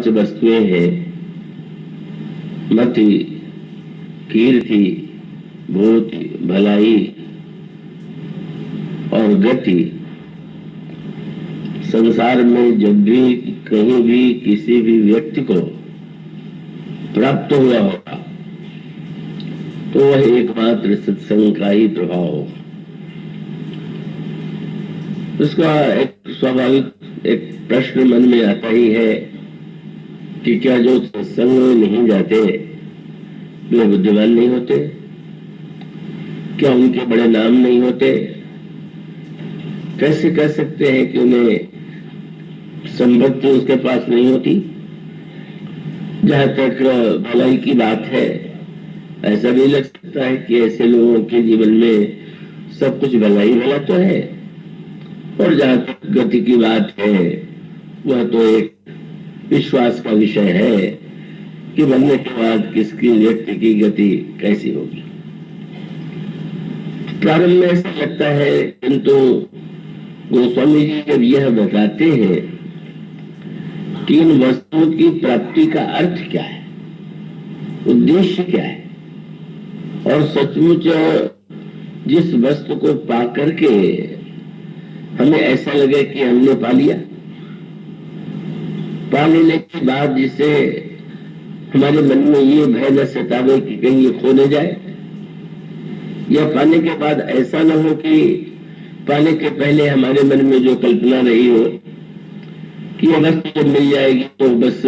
पांच वस्तुएं हैं, मति, कीर्ति, भूति, भलाई और गति। संसार में जब भी कहीं भी किसी भी व्यक्ति को प्राप्त हुआ होगा तो वह एकमात्र सत्संग का ही प्रभाव होगा। उसका एक स्वाभाविक एक प्रश्न मन में आता ही है कि क्या जो सत्संग में नहीं जाते वे बुद्धिमान नहीं होते? क्या उनके बड़े नाम नहीं होते? कैसे कह सकते हैं कि उन्हें संपत्ति उसके पास नहीं होती? जहां तक भलाई की बात है, ऐसा भी लग सकता है कि ऐसे लोगों के जीवन में सब कुछ भला ही भला तो है। और जहां तक गति की बात है, वह तो एक विश्वास का विषय है कि मरने के बाद किसकी व्यक्ति की गति कैसी होगी। प्रारंभ में ऐसा लगता है, किंतु गोस्वामी जी जब यह बताते हैं कि इन वस्तुओं की प्राप्ति का अर्थ क्या है, उद्देश्य क्या है, और सचमुच जिस वस्तु को पा करके हमें ऐसा लगे कि हमने पा लिया, पा लेने के बाद जिसे हमारे मन में ये भय न सतावे कि कहीं ये खो न जाए, या पाने के बाद ऐसा न हो कि पाने के पहले हमारे मन में जो कल्पना रही हो कि ये वस्तु जब मिल जाएगी तो बस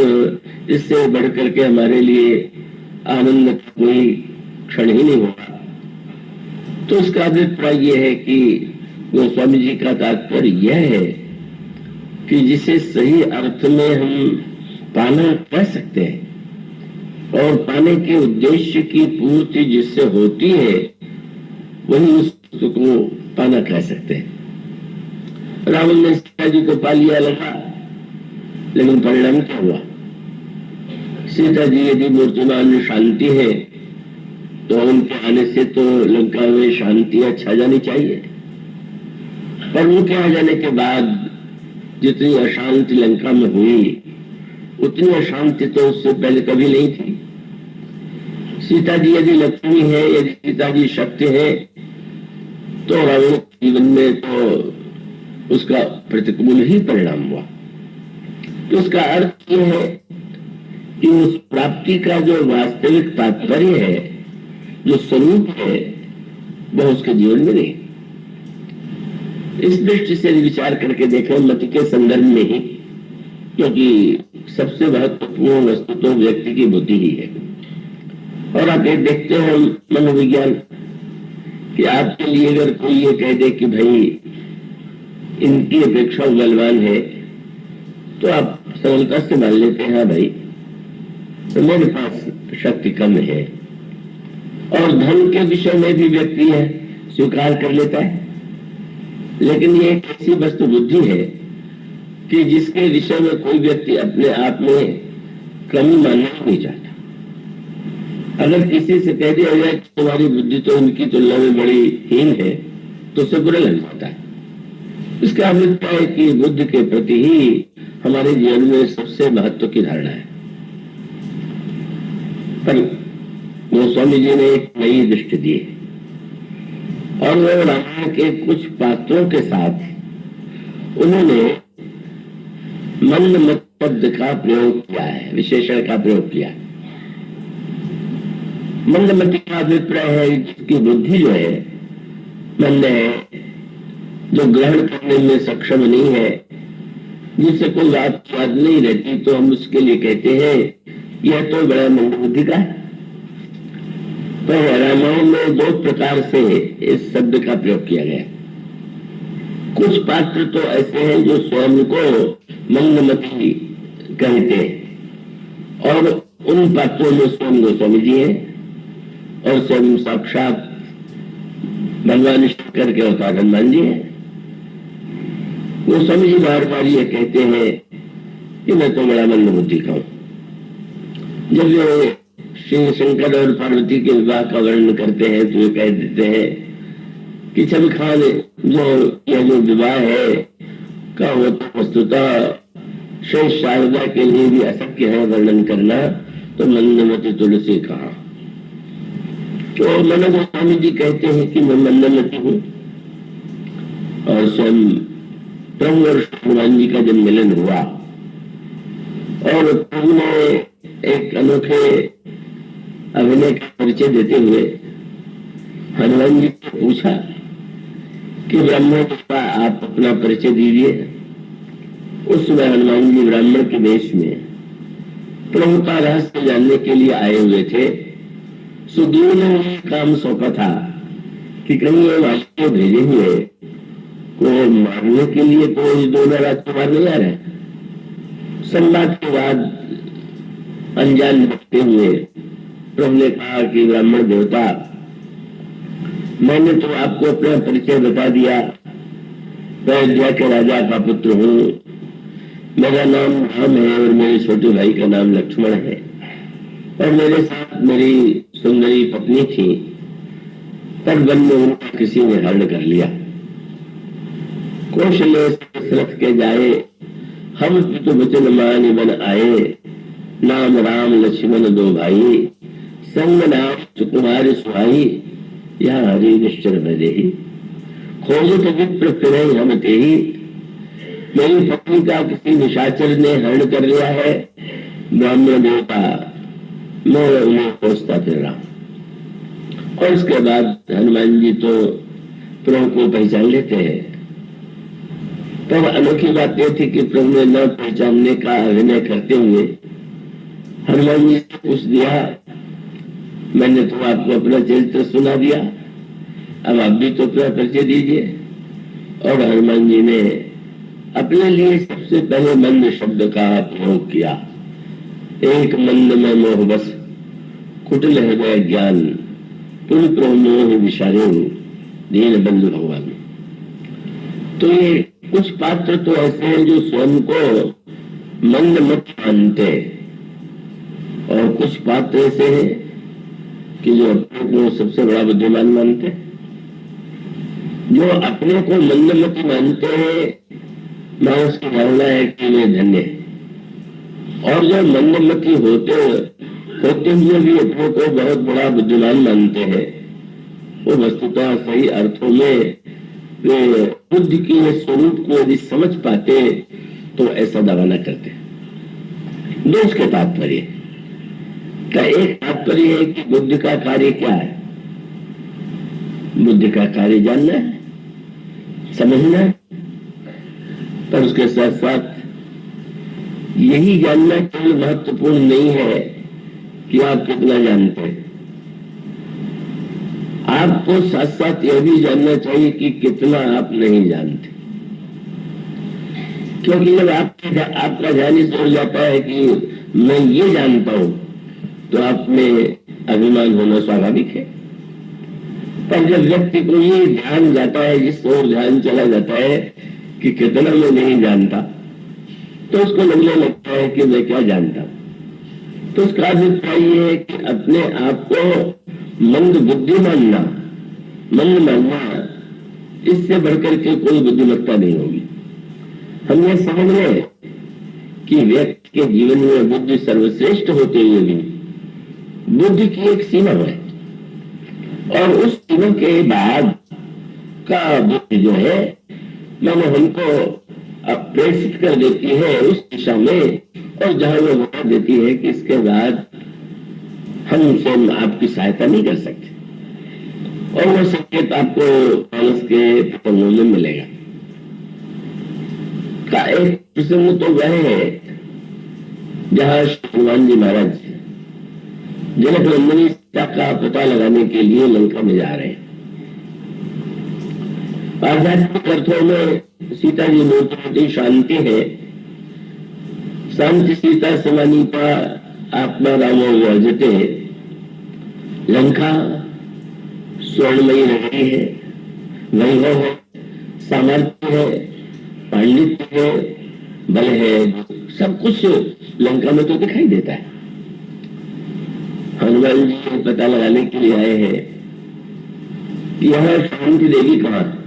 इससे बढ़ करके हमारे लिए आनंद का कोई क्षण ही नहीं होगा। तो इसका अभिप्राय यह है कि गोस्वामी जी का तात्पर्य यह है कि जिसे सही अर्थ में हम पाना कह सकते हैं और पाने के उद्देश्य की पूर्ति जिससे होती है, वही उस वस्तु को पाना कह सकते हैं। रावण ने सीता जी को पा लिया लगा, लेकिन परिणाम क्या हुआ? सीता जी यदि मूर्तिमान शांति है तो उनके आने से तो लंका में शांति छा जानी चाहिए, पर उनके आ जाने के बाद जितनी अशांति लंका में हुई उतनी अशांति तो उससे पहले कभी नहीं थी। सीता जी यदि लक्ष्मी है, यदि सीता जी शक्ति है, तो रावण जीवन में तो उसका प्रतिकूल ही परिणाम हुआ। तो उसका अर्थ यह है कि उस प्राप्ति का जो वास्तविक तात्पर्य है, जो स्वरूप है, वह उसके जीवन में नहीं। इस दृष्टि से विचार करके देखें मति के संदर्भ में ही, क्योंकि सबसे महत्वपूर्ण वस्तु तो व्यक्ति की बुद्धि ही है। और आप एक देखते हैं मनोविज्ञान कि आपके लिए अगर कोई ये कह दे कि भाई इनकी अपेक्षा बलवान है, तो आप सरलता से मान लेते हैं हाँ भाई तो मेरे पास शक्ति कम है। और धन के विषय में भी व्यक्ति है स्वीकार कर लेता है, लेकिन ये एक ऐसी वस्तु बुद्धि है कि जिसके विषय में कोई व्यक्ति अपने आप में कमी मानना नहीं चाहता। अगर किसी से कह दिया जाए कि तुम्हारी बुद्धि तो उनकी तुलना में बड़ी हीन है, तो उसे बुरा लग जाता है। इसका अभिप्राय है कि बुद्धि के प्रति ही हमारे जीवन में सबसे महत्व की धारणा है। पर गोस्वामी जी ने एक नई दृष्टि दी और वो रामायण के कुछ पात्रों के साथ उन्होंने मंद मत शब्द का प्रयोग किया है, विशेषण का प्रयोग किया है। मंदमति का अभिप्राय है जिसकी बुद्धि जो है मंद है, जो ग्रहण करने में सक्षम नहीं है, जिससे कोई बात याद नहीं रहती, तो हम उसके लिए कहते हैं यह तो बड़ा मंद बुद्धि का है। तो रामायण में दो प्रकार से इस शब्द का प्रयोग किया गया। कुछ पात्र तो ऐसे हैं जो स्वयं को मंदमति कहते हैं, और उन पात्रों में स्वयं गोस्वामी जी हैं और स्वयं साक्षात भगवान शंकर के अवतार हनुमान जी हैं। गोस्वामी जी बार बार ये कहते हैं कि मैं तो बड़ा मंद बुद्धि का हूं। जब ये श्री शंकर और पार्वती के विवाह का वर्णन करते हैं तो ये कह देते हैं कि छवि खान जो यह जो विवाह है का वो तो वस्तुतः श्री शारदा के लिए भी अशक्य है वर्णन करना, तो मंदमती तुलसी कहा। तो मन गोस्वामी जी कहते हैं कि मैं मंदमती हूँ, और स्वयं प्रभु और हनुमान जी का जब मिलन हुआ और प्रभु ने एक अनोखे अभिनय का परिचय देते हुए हनुमान जी से पूछा कि ब्राह्मण का आप अपना परिचय दीजिए। उस समय हनुमान जी ब्राह्मण के वेश में प्रभु का रहस्य जानने के लिए आए हुए थे। सुदूर ने काम सौंपा था कि कहीं ये वाक्य भेजे हुए को मारने के लिए तो इस दोनों राजकुमार नहीं आ रहे। संवाद के बाद अनजान रखते हुए प्रभु ने कहा कि ब्राह्मण देवता, मैंने तो आपको अपना परिचय बता दिया। मैं अयोध्या के राजा का पुत्र हूँ, मेरा नाम राम है और मेरे छोटे भाई का नाम लक्ष्मण है, और मेरे साथ मेरी सुंदरी पत्नी थी, पर वन में उनका किसी ने हरण कर लिया। कौशल्य दशरथ के जाए, हम तो वचन मान बन आए, नाम राम लक्ष्मण दो भाई, संग नाम सुकुमार सुहाई, यहाँ हरि निश्चर बदे ही, खोजत विप्र फिरहि हम तेहि। मेरी पत्नी का किसी निशाचर ने हरण कर लिया है, ब्राह्मण देवता, मैं उन्हें खोजता फिर रहा। और उसके बाद हनुमान जी तो प्रभु को पहचान लेते हैं। तब अनोखी बात यह थी कि प्रभु ने न पहचानने का अभिनय करते हुए हनुमान जी से पूछ दिया, मैंने तो आपको अपना चरित्र सुना दिया, अब आप भी तो अपना परिचय दीजिए। और हनुमान जी ने अपने लिए सबसे पहले मंद शब्द का प्रयोग किया। एक मंद में मोह बस, कुटिल हृदय ज्ञान, पुर प्रोमोह विशारे, दीन बंधु भगवान। तो ये कुछ पात्र तो ऐसे हैं जो स्वयं को मंद मत मानते, और कुछ पात्र ऐसे हैं कि जो अपने को सबसे बड़ा बुद्धिमान मानते। जो अपने को मंदमती मानते हैं, मानस की धारणा है कि वे धन्य है, और जो मंदमती होते हुए भी अपने को बहुत बड़ा बुद्धिमान मानते हैं, वो वस्तुतः सही अर्थों में वे बुद्धि के स्वरूप को यदि समझ पाते तो ऐसा दावा न करते। दो उसके तात्पर्य का, एक तात्पर्य है कि बुद्धि का कार्य क्या है। बुद्धि का कार्य जानना है, समझना है, पर उसके साथ साथ यही जानना केवल महत्वपूर्ण नहीं है कि आप कितना जानते हैं। आपको साथ साथ यह भी जानना चाहिए कि कितना आप नहीं जानते, क्योंकि जब आपका ध्यान इस ओर जाता है कि मैं ये जानता हूं, तो आप में अभिमान होना स्वाभाविक है। पर जब व्यक्ति को ये ध्यान जाता है, जिस ओर ध्यान चला जाता है कि कितना मैं नहीं जानता, तो उसको लगने लगता है कि मैं क्या जानता हूं। तो उसका अभिप्राय ये है कि अपने आप को मंद बुद्धि मानना, मंद मानना, इससे बढ़कर के कोई बुद्धिमत्ता नहीं होगी। हम ये समझ लें कि व्यक्ति के जीवन में बुद्धि सर्वश्रेष्ठ होते हुए भी बुद्धि की एक सीमा है, और उस सीमा के बाद का बुद्धि जो है मैंने हमको प्रेषित कर देती है उस दिशा में, और जहां वो बता देती है कि इसके बाद हम स्वयं आपकी सहायता नहीं कर सकते, और वो संकेत आपको मानस के प्रसंगों में मिलेगा। का एक प्रसंग तो वह है जहां हनुमान जी महाराज जनक नंदिनी सीता का पता लगाने के लिए लंका में जा रहे हैं। आध्यात्मिक अर्थों में सीता जी मूर्ति शांति है, शांति सीता समानीता आत्मा रामो वर्जते। लंका स्वर्णमयी नगरी है, वैभव है, सामर्थ्य है, पांडित्य है, बल है, सब कुछ लंका में तो दिखाई देता है। हनुमान जी को पता लगाने के लिए आए हैं यह शांति देवी कहाँ है।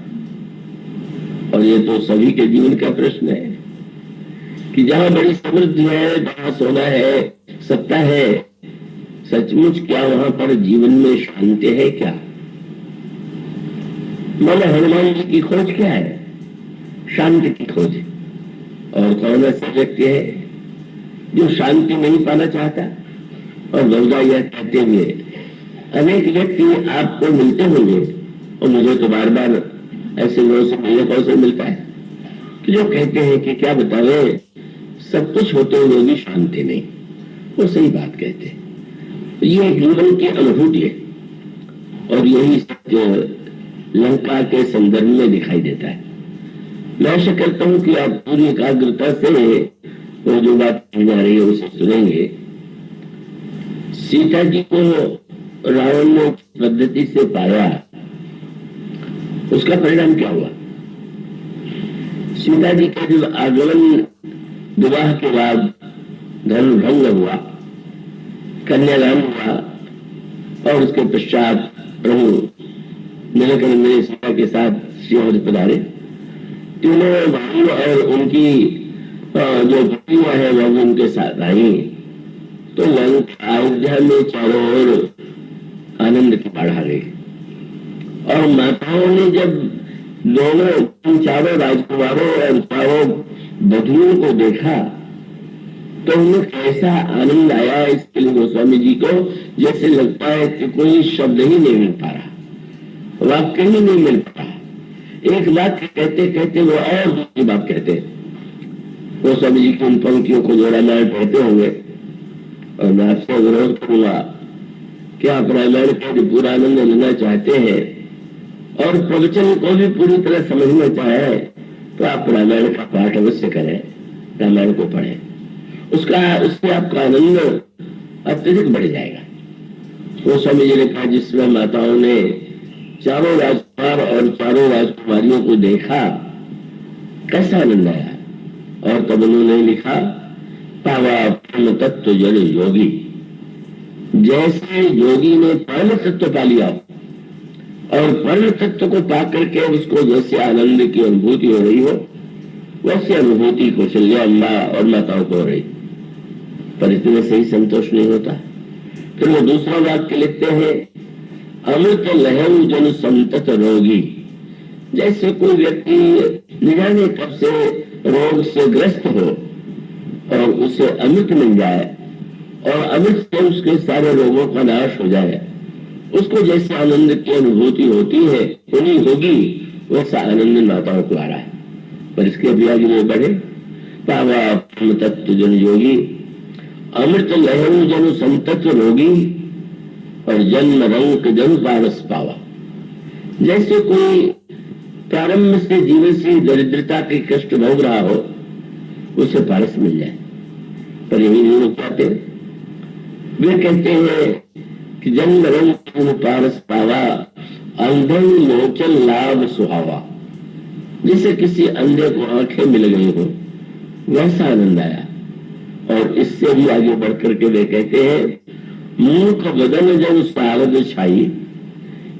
और ये तो सभी के जीवन का प्रश्न है कि जहां बड़ी समृद्धि है, जहां सोना है, सत्ता है, सचमुच क्या वहां पर जीवन में शांति है क्या? माना हनुमान जी की खोज क्या है? शांति की खोज। और कौन ऐसा व्यक्ति है जो शांति नहीं पाना चाहता? और बहुधा यह कहते हुए अनेक व्यक्ति आपको मिलते होंगे, और मुझे तो बार बार ऐसे लोगों से मिलने का अवसर मिलता है कि जो कहते हैं कि क्या बतावे, सब कुछ होते हुए भी शांति नहीं। वो सही बात कहते हैं। ये जीवन की अनुभूति है, और यही सत्य लंका के संदर्भ में दिखाई देता है। मैं आशा करता हूं कि आप पूरी एकाग्रता से वो जो बात कही जा रही है उसे सुनेंगे। सीता जी को रावण ने पद्धति से पाया, उसका परिणाम क्या हुआ? सीता जी का जब आगमन विवाह के बाद धर्म भंग हुआ, कन्यादान हुआ, और उसके पश्चात प्रभु नीलकंठ सीता के साथ श्रीहरि पधारे। तीनों भाई और उनकी जो पुत्रियां हैं वह उनके साथ आई, तो अयोध्या में चारों ओर आनंद की बाढ़ आ गई। और माताओं ने जब दोनों चारों राजकुमारों और चारों बधुओं को देखा तो उन्हें कैसा आनंद आया, इसके लिए गोस्वामी जी को जैसे लगता है कि कोई शब्द ही नहीं मिल पा रहा, वाक्य ही नहीं मिल पा रहा। एक बात कहते कहते वो और दूसरी बात कहते। गोस्वामी जी की उन पंक्तियों को जो रामायण पढ़ते होंगे, और मैं आपसे अनुरोध करूंगा कि आप रामायण का पूरा आनंद लेना चाहते हैं और प्रवचन को भी पूरी तरह समझना चाहे, तो आप रामायण का पाठ अवश्य करें, रामायण को पढ़ें। उससे आपका आनंद अत्यधिक बढ़ जाएगा। गोस्वामी जी ने कहा, जिसमें माताओं ने चारों राजकुमार और चारों राजकुमारियों को देखा, कैसा आनंद आया। और तब उन्होंने लिखा, पावा परम तत्व जन योगी। जैसे योगी ने परम तत्व पा लिया और परम तत्व को पा करके उसको जैसे आनंद की अनुभूति हो रही हो, वैसे अनुभूति कौशल्या अम्बा और माताओं को हो रही, पर इतने से ही संतोष नहीं होता। फिर वो दूसरा वाक्य लिखते हैं, अमृत लहऊ जन संतत रोगी। जैसे कोई व्यक्ति न जाने कब से रोग से ग्रस्त हो और उसे अमृत मिल जाए और अमृत से उसके सारे रोगों का नाश हो जाए, उसको जैसे आनंद की अनुभूति होती है होनी होगी, वैसा आनंद माताओं को आ रहा है। पर इसके अभी आगे वो बढ़े, पावा तत्व जन योगी, अमृत लहू जन संतत रोगी, और जन्म रंग जन पारस पावा। जैसे कोई प्रारंभ से जीवन से दरिद्रता के कष्ट भोग रहा हो, उसे पारस मिल जाए। पर यही नहीं लोग चाहते। वे कहते हैं कि जन्म रंग पारस पावा, अंधन लोचन लाभ सुहावा। जैसे किसी अंधे को आंखें मिल गई हो, वैसा आनंद आया। और इससे भी आगे बढ़ करके वे कहते हैं, मूक बदन जन सारद छाई।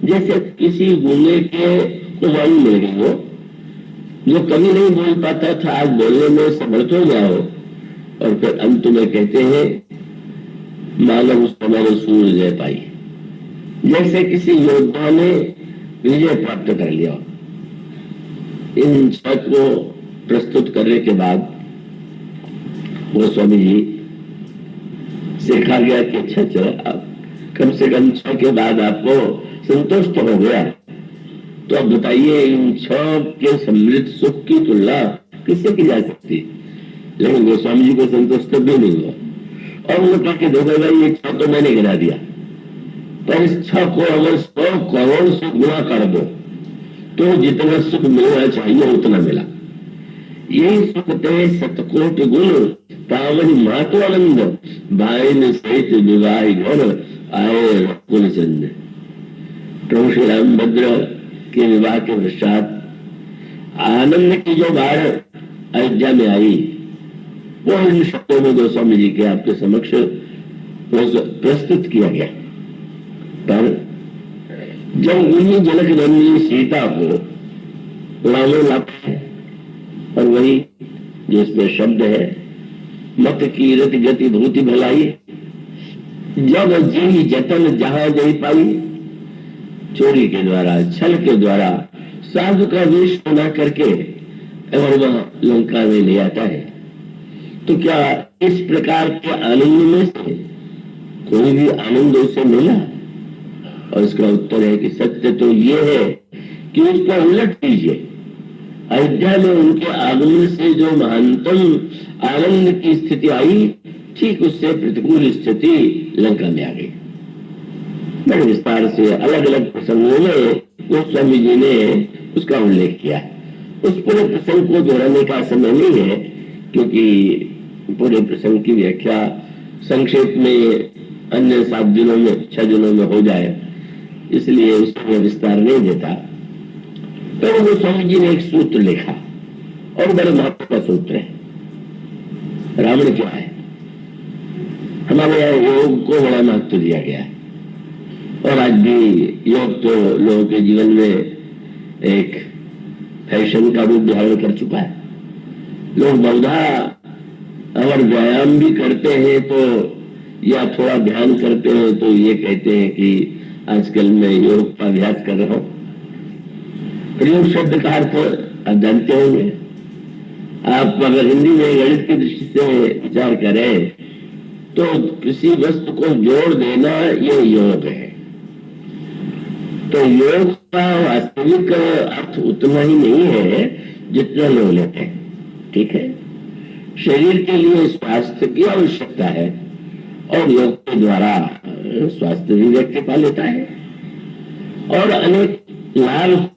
जैसे किसी गूंगे के को वाणी मिल गई हो, जो कभी नहीं बोल पाता था, आज बोलने में समर्थ हो गया हो। और फिर अंत में कहते हैं, मानव समर सूर्य जय पाई। जैसे किसी योद्धा ने विजय प्राप्त कर लिया। इन सब को प्रस्तुत करने के बाद गोस्वामी जी सिखा गया कि अच्छा चलो, आप कम से कम 6 के बाद आपको संतोष तो हो गया, तो अब बताइए इन 6 के समृद्ध सुख की तुलना किससे की जा सकती? लेकिन गोस्वामी जी को संतोष तब भी नहीं हुआ, और उन्होंने कहा कि देखो भाई, ये 6 तो मैंने गिरा दिया, पर इस 6 को अगर 100 करोड़ से गुणा कर दो तो जितना सुख मिलना चाहिए उतना मिला। यही सुख ते सतकोट गुण, पावन मातो आनंद, बाइन सहित विवाह घर आए कुल चंद। प्रभु श्री रामभद्र के विवाह के पश्चात आनंद की जो बाढ़ अयोध्या में आई, वो इन शब्दों में गोस्वामी जी के आपके समक्ष प्रस्तुत किया गया। पर जब उन्हीं जनक नंदिनी सीता को रावण लाता है, और वही जो इसमें शब्द है, मत की रति गति भूति भलाई, जब जी जतन जहां जई पाई। चोरी के द्वारा, छल के द्वारा साधु का वेश बना करके और वह लंका में ले आता है। तो क्या इस प्रकार के आनंद में से कोई भी आनंद उसे मिला? और इसका उत्तर है कि सत्य तो ये है कि उसका उलट कीजिए। अयोध्या में उनके आगमन से जो महानतम आनंद की स्थिति आई, ठीक उससे प्रतिकूल स्थिति लंका में आ गई। बड़े विस्तार से अलग अलग प्रसंगों में गोस्वामी जी ने उसका उल्लेख किया है। उस पूरे प्रसंग को दोहराने का समय नहीं है, क्योंकि पूरे प्रसंग की व्याख्या संक्षेप में अन्य 7 दिनों में 6 दिनों में हो जाए, इसलिए उसमें विस्तार नहीं देता। तो गोस्वामी जी ने एक सूत्र लिखा और बड़े महत्व का सूत्र है। रावण क्या है? हमारे यहाँ योग को बड़ा महत्व दिया गया है, और आज भी योग तो लोगों के जीवन में एक फैशन का रूप धारण कर चुका है। लोग बहुधा अगर व्यायाम भी करते हैं तो, या थोड़ा ध्यान करते हैं तो ये कहते हैं कि आजकल मैं योग का अभ्यास कर रहा हूं। प्रयोग शब्द का अर्थ आप जानते होंगे। आप अगर हिंदी में गणित की दृष्टि से विचार करें तो किसी वस्तु को जोड़ देना ये योग है। तो योग का वास्तविक अर्थ उतना ही नहीं है जितना लोग लेते हैं। ठीक है, शरीर के लिए स्वास्थ्य की आवश्यकता है और योग के द्वारा स्वास्थ्य भी व्यक्ति पा लेता है, और अनेक लाभ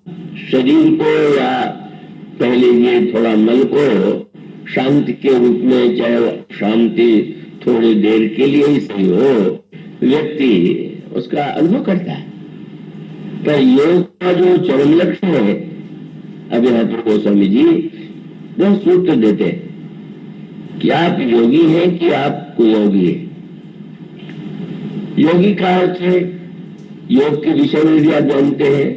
शरीर को, या पहले ये थोड़ा मन को शांति के रूप में, चाहे शांति थोड़ी देर के लिए ही सही हो, व्यक्ति उसका अनुभव करता है। पर योग का जो चरम लक्ष्य है, अब यहाँ पर गोस्वामी जी वह सूत्र देते हैं कि आप योगी हैं कि आप कुयोगी है। योगी का अर्थ है, योग के विषय में भी आप जानते हैं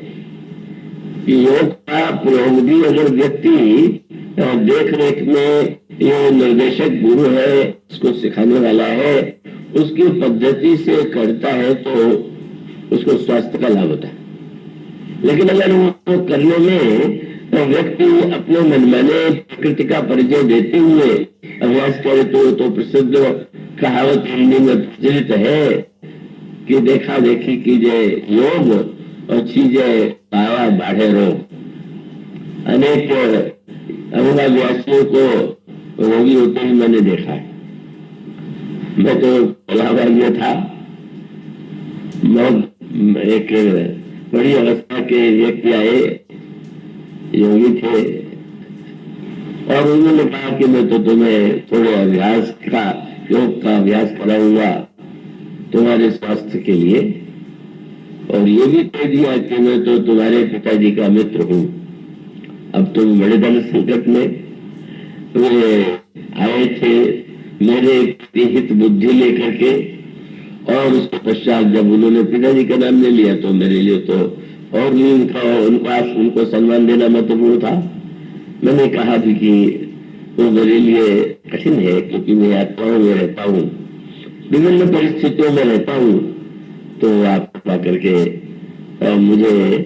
कि योग का प्रयोग भी अगर व्यक्ति देख रेख में, ये निर्देशक गुरु है, उसको सिखाने वाला है, उसकी पद्धति से करता है तो उसको स्वास्थ्य का लाभ होता है। लेकिन अगर वो करने में व्यक्ति अपने मनमाने प्रकृति का परिचय देते हुए अभ्यास करे तो प्रसिद्ध कहावत हिंदी में प्रचलित है कि देखा देखी कीजिए योग और चीजें पाया बाढ़े रोग। अनेक अभ्यासियों को रोगी होते ही मैंने देखा है। मैं तो इलाहाबाद में था, एक बड़ी अवस्था के व्यक्ति आए, योगी थे, और उन्होंने कहा कि मैं तो तुम्हें थोड़े अभ्यास का, योग का अभ्यास कराऊंगा तुम्हारे स्वास्थ्य के लिए, और ये भी कह दिया कि मैं तो तुम्हारे पिताजी का मित्र हूं। अब तुम बड़े धन संकट में वे आए थे मेरे हित बुद्धि लेकर के, और उसके पश्चात जब उन्होंने पिताजी का नाम ले लिया तो मेरे लिए तो और भी उनको सम्मान देना महत्वपूर्ण था। मैंने कहा भी कि वो मेरे लिए कठिन है, क्योंकि मैं यात्राओं में रहता हूँ, विभिन्न परिस्थितियों में रहता हूँ, तो आप कृपा करके मुझे,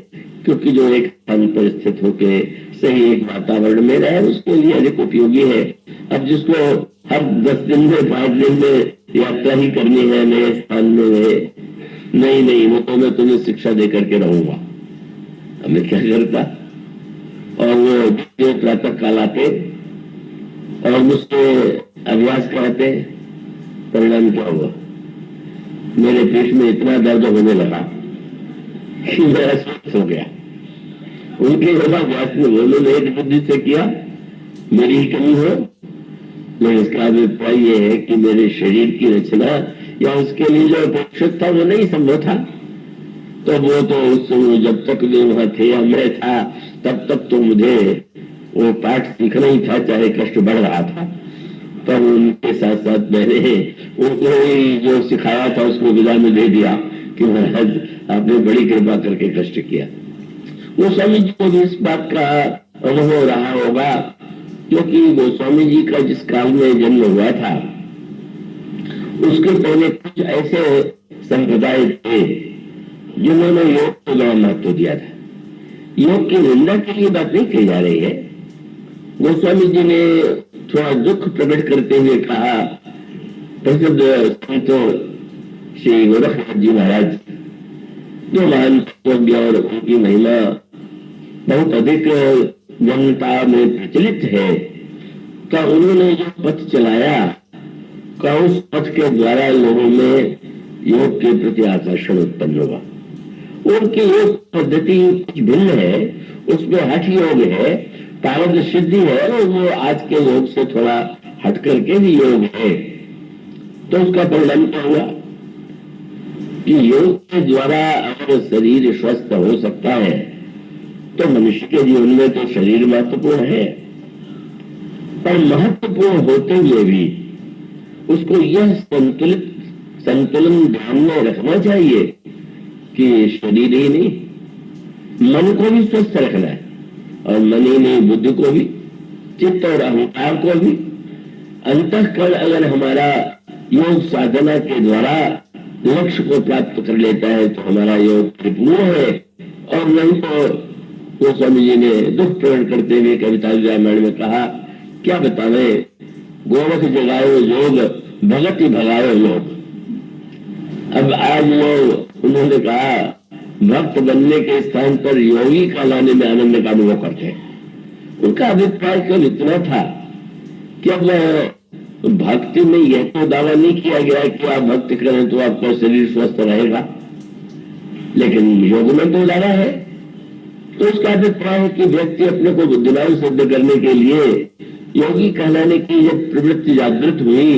क्योंकि जो एक स्थान पर स्थित होके सही एक वातावरण में रहे उसके लिए अधिक उपयोगी है। अब जिसको हर 10 दिन में 5 दिन में यात्रा ही करनी है नए स्थान में, नहीं वो तो मैं तुम्हें शिक्षा दे करके रहूंगा। हमें क्या करता, और वो प्रातः काल आते और मुझसे अभ्यास कराते। परिणाम क्या हुआ, मेरे पेट में इतना दर्द होने लगा कि मैं अस्वस्थ हो गया। उनके योगाभ्यास में उन्होंने एक बुद्धि से किया, मेरी ही कमी हो, लेकिन इसका अभिप्राय ये है कि मेरे शरीर की रचना या उसके लिए जो अपेक्षित था वो नहीं संभव था। तो वो तो उस जब तक वे वहां थे या मैं था तब तक तो मुझे वो पाठ सीखना ही था, चाहे कष्ट बढ़ रहा था। पर उनके साथ साथ मैंने उनको जो सिखाया था उसको विदा में दे दिया कि महाराज आपने बड़ी कृपा करके कष्ट किया। वो स्वामी जी को भी इस बात का अनुभव रहा होगा क्योंकि गोस्वामी जी का जिस काल में जन्म हुआ था उसके पहले कुछ ऐसे संप्रदाय थे जिन्होंने योग को बड़ा महत्व दिया था। योग की निंदा के लिए बात नहीं कही जा रही है। गोस्वामी जी ने थोड़ा दुख प्रकट करते हुए कहा, प्रसिद्ध संतों श्री गोरखनाथ जी महाराज जो महान तत्वज्ञ और उनकी महिमा बहुत अधिक जनता में प्रचलित है, का उन्होंने जो पथ चलाया का उस पथ के द्वारा लोगों में योग के प्रति आकर्षण उत्पन्न होगा। उनकी योग पद्धति कुछ भिन्न है, उसमें हठ योग है, पारद सिद्धि है, और वो आज के योग से थोड़ा हट करके भी योग है। तो उसका परिणाम क्या हुआ कि योग के द्वारा अगर शरीर स्वस्थ हो सकता है तो मनुष्य के जीवन में तो शरीर महत्वपूर्ण है, पर महत्वपूर्ण होते हुए भी उसको यह संतुलन ध्यान में रखना चाहिए कि शरीर ही नहीं मन को भी स्वस्थ रखना है, और मन ही नहीं बुद्धि को भी, चित्त और अहंकार को भी। अंतःकरण अगर हमारा योग साधना के द्वारा लक्ष्य को प्राप्त कर लेता है तो हमारा योग परिपूर्ण है, और नहीं तो गोस्वामी जी ने दुख प्रकट करते हुए कविता रामायण में कहा, क्या बतावे गोरख जगाओ योग भगति भगाओ योग। अब आज लोग उन्होंने कहा भक्त बनने के स्थान पर योगी का लाने में आनंद का अनुभव करते हैं। उनका अभिप्राय केवल इतना था कि अब भक्ति में यह तो दावा नहीं किया गया कि आप भक्ति करें तो आपका शरीर स्वस्थ रहेगा, लेकिन योग में तो दावा है। तो उसका अभिप्राय है कि व्यक्ति अपने को बुद्धिमान सिद्ध करने के लिए योगी कहलाने की जब प्रवृत्ति जागृत हुई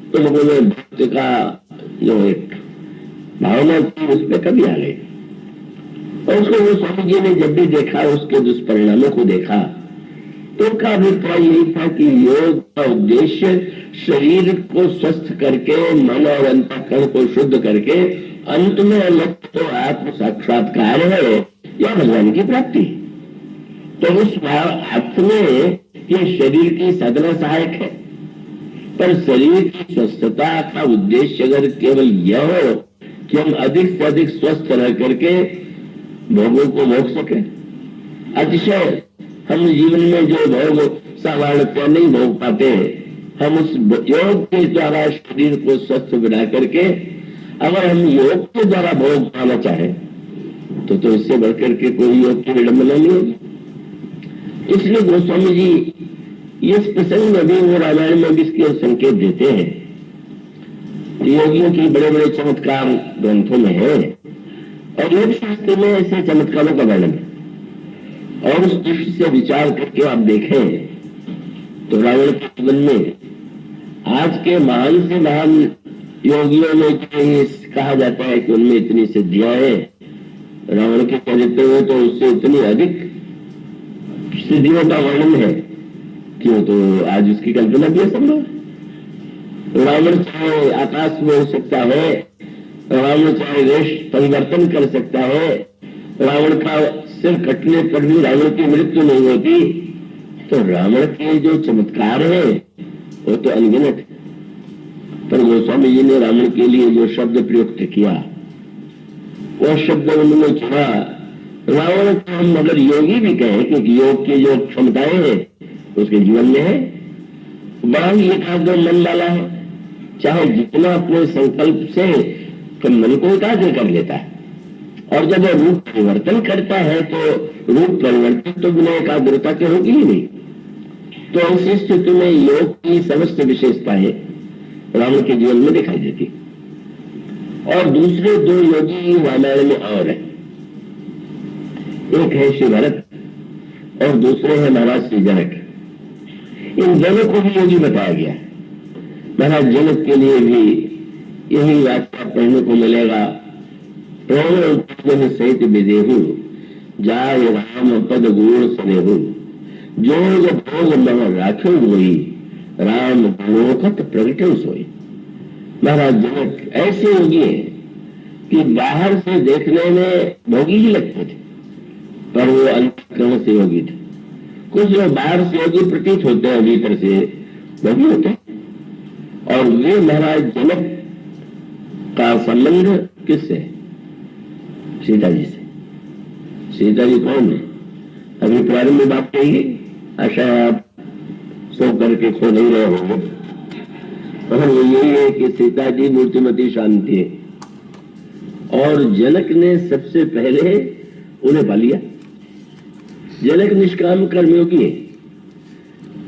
तो लोगों में भक्ति का जो एक भावना थी उस पर कभी आ गई, और उसको वो स्वामी जी ने जब भी देखा, उसके दुष्परिणामों को देखा, तो उनका अभिप्राय यही था कि योग का उद्देश्य शरीर को स्वस्थ करके मन और अंतःकरण को शुद्ध करके अंत में लक्ष्य तो आत्म साक्षात्कार है या भगवान की प्राप्ति। तो उस अर्थ में ये शरीर की साधना सहायक है, पर शरीर की स्वस्थता का उद्देश्य अगर केवल यह हो कि हम अधिक से अधिक स्वस्थ रह करके भोगों को भोग सके, अतिशय हम जीवन में जो भोग सामान्यतः नहीं भोग पाते, हम उस योग के द्वारा शरीर को स्वस्थ बना करके अगर हम योग के द्वारा भोग पाना चाहें तो इससे बढ़कर के कोई योग की विडंबना नहीं होगी। इसलिए गोस्वामी जी इस प्रसंग में भी वो रामायण में भी इसके संकेत देते हैं। योगियों की बड़े बड़े चमत्कार ग्रंथों में है, और योग शास्त्र में ऐसे चमत्कारों का वर्णन है, और उस दृष्टि से विचार करके आप देखें तो रावण के जीवन में आज के महान से महान योगियों में कहा जाता है कि उनमें इतनी सिद्धियां हैं। रावण के चरित्र में तो उससे इतनी अधिक सिद्धियों का वर्णन है क्यों, तो आज उसकी कल्पना भी असंभव। रावण चाहे आकाश में हो सकता है, रावण चाहे वेश परिवर्तन कर सकता है, रावण का सिर कटने पर भी रावण की मृत्यु नहीं होती। तो रावण के जो चमत्कार है वो तो अनगिनत है, पर गोस्वामी जी ने रावण के लिए जो शब्द प्रयुक्त किया वह शब्द उन्होंने चुना। रावण को हम अगर योगी भी कहें, क्योंकि योग की जो क्षमताएं हैं उसके जीवन में है, बड़ा ही एकाग्र मन वाला है, चाहे जितना अपने संकल्प से मन को एकाग्र कर लेता है, और जब वह रूप परिवर्तन करता है तो रूप परिवर्तन तो बिना एकाग्रता के होगी ही नहीं। तो ऐसी स्थिति में योग की समस्त विशेषताएं रावण के जीवन में दिखाई देती। और दूसरे दो योगी रामायण में और है, एक है श्री भरत और दूसरे है महाराज श्री जनक। इन दोनों को भी योगी बताया गया है। महाराज जनक के लिए भी यही वार्ता पढ़ने को मिलेगा, प्राण सहित विदेहु जाय राम पद गुण स्नेहु, जो भोग मन राखो हुई राम गुणोखत प्रगटन सोई। महाराज जनक ऐसे योगी हैं कि बाहर से देखने में भोगी ही लगते थे, पर वो अंतःकरण से योगी थे। कुछ लोग बाहर से योगी प्रतीत होते हैं, भीतर से वो भी होते हैं। और वे महाराज जनक का संबंध किससे है? सीता जी से। सीता जी कौन है? अभी प्रारंभ में बात कही, आशा आप सो करके खो नहीं रहे होंगे। और वो यही है कि सीता जी मूर्तिमती शांति है। और जनक ने सबसे पहले उन्हें पा लिया। जनक निष्काम कर्मयोगी है।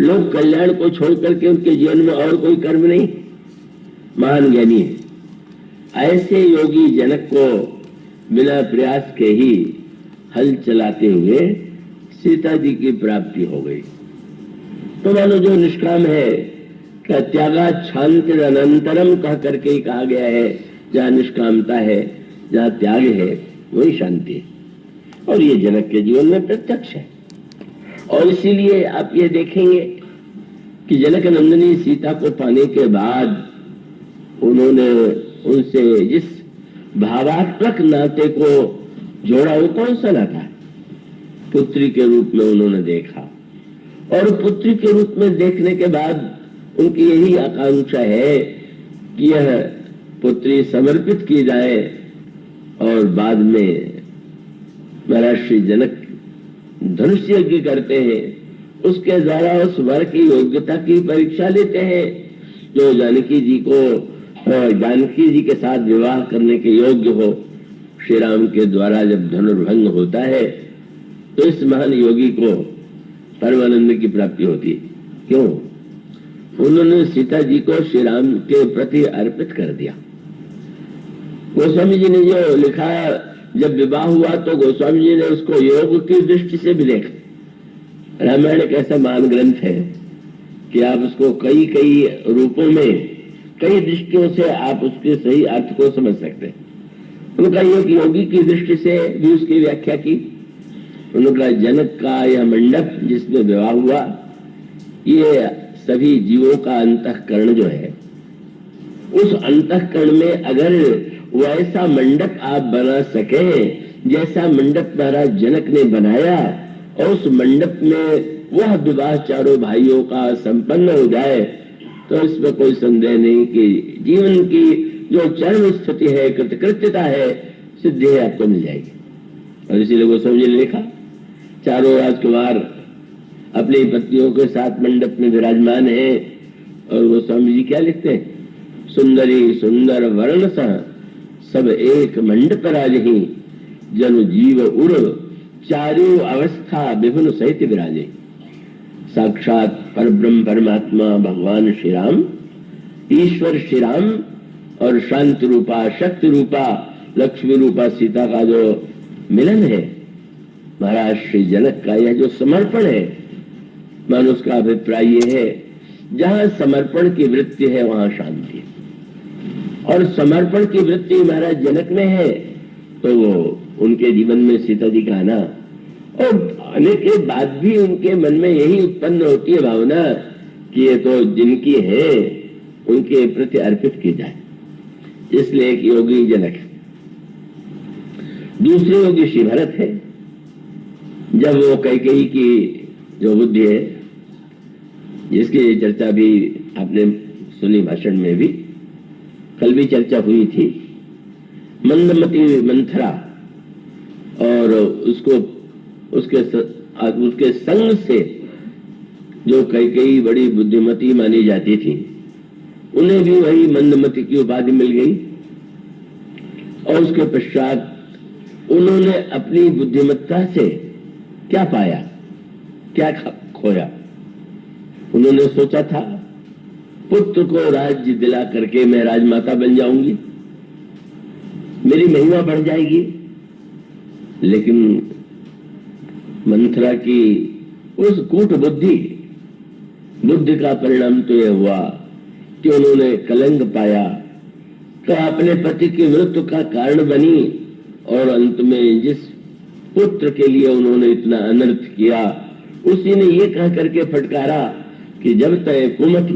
लोक कल्याण को छोड़ करके उनके जीवन में और कोई कर्म नहीं, महान ज्ञानी है। ऐसे योगी जनक को बिना प्रयास के ही हल चलाते हुए सीता जी की प्राप्ति हो गई। तो मानो जो निष्काम है, क्या त्यागा शांति अनंतरम कह करके ही कहा गया है। जहाँ निष्कामता है, जहाँ त्याग है, वही शांति है। और ये जनक के जीवन में प्रत्यक्ष है। और इसीलिए आप ये देखेंगे कि जनक नंदिनी सीता को पाने के बाद उन्होंने उनसे जिस भावात्मक नाते को जोड़ा, वो कौन सा नाता है? पुत्री के रूप में उन्होंने देखा। और पुत्री के रूप में देखने के बाद उनकी यही आकांक्षा है कि यह पुत्री समर्पित की जाए और बाद में महाराज श्री जनक धनुष यज्ञ करते हैं। उसके द्वारा उस वर की योग्यता की परीक्षा लेते हैं जो जानकी जी के साथ विवाह करने के योग्य हो। श्री राम के द्वारा जब धनुर्भंग होता है तो इस महान योगी को परमानंद की प्राप्ति होती है। क्यों? उन्होंने सीता जी को श्री राम के प्रति अर्पित कर दिया। गोस्वामी जी ने जो लिखा, जब विवाह हुआ तो गोस्वामी जी ने उसको योग की दृष्टि से भी देखा। रामायण एक ऐसा महान ग्रंथ है कि आप उसको कई कई रूपों में, कई दृष्टियों से आप उसके सही अर्थ को समझ सकते हैं। उनका योगी की दृष्टि से भी उसकी व्याख्या की। उनका जनक का यह मंडप जिसमें विवाह हुआ, ये सभी जीवों का अंतःकरण जो है, उस अंतःकरण में अगर वैसा मंडप आप बना सके जैसा मंडप महाराज जनक ने बनाया, और उस मंडप में वह विवाह चारों भाइयों का संपन्न हो जाए, तो इसमें कोई संदेह नहीं कि जीवन की जो चरम स्थिति है, कृतकृत्यता है, सिद्धि है, आपको मिल जाएगी। और इसीलिए गोस्वामी जी ने लिखा, चारों राजकुमार अपनी पत्नियों के साथ मंडप में विराजमान है। और गोस्वामी जी क्या लिखते हैं? सुंदरी सुंदर वर्ण सह सब एक मंडप राजही, जनु जीव उड़ चारों अवस्था विभिन्न सहित विराजे। साक्षात परब्रह्म परमात्मा भगवान श्री राम, ईश्वर श्री राम और शांति रूपा शक्ति रूपा लक्ष्मी रूपा सीता का जो मिलन है, महाराज श्री जनक का यह जो समर्पण है, मानो उसका अभिप्राय ये है, जहां समर्पण की वृत्ति है वहां शांति है। और समर्पण की वृत्ति महाराज जनक में है तो वो उनके जीवन में सीता जी का आना, और आने के बाद भी उनके मन में यही उत्पन्न होती है भावना कि ये तो जिनकी है उनके प्रति अर्पित की जाए। इसलिए एक योगी जनक है। दूसरे योगी श्री भरत है। जब वो कैकेयी की जो बुद्धि है, जिसकी चर्चा भी आपने सुनी भाषण में भी, कल भी चर्चा हुई थी, मंदमती मंथरा और उसके संग से जो कैकेयी बड़ी बुद्धिमती मानी जाती थी, उन्हें भी वही मंदमती की उपाधि मिल गई। और उसके पश्चात उन्होंने अपनी बुद्धिमत्ता से क्या पाया, क्या खोया? उन्होंने सोचा था पुत्र को राज्य दिला करके मैं राजमाता बन जाऊंगी, मेरी महिमा बढ़ जाएगी। लेकिन मंथरा की उस कूट बुद्धि का परिणाम तो यह हुआ कि उन्होंने कलंक पाया, तो अपने पति की मृत्यु का कारण बनी। और अंत में जिस पुत्र के लिए उन्होंने इतना अनर्थ किया, उसी ने ये कह करके फटकारा कि जब तय कुमति,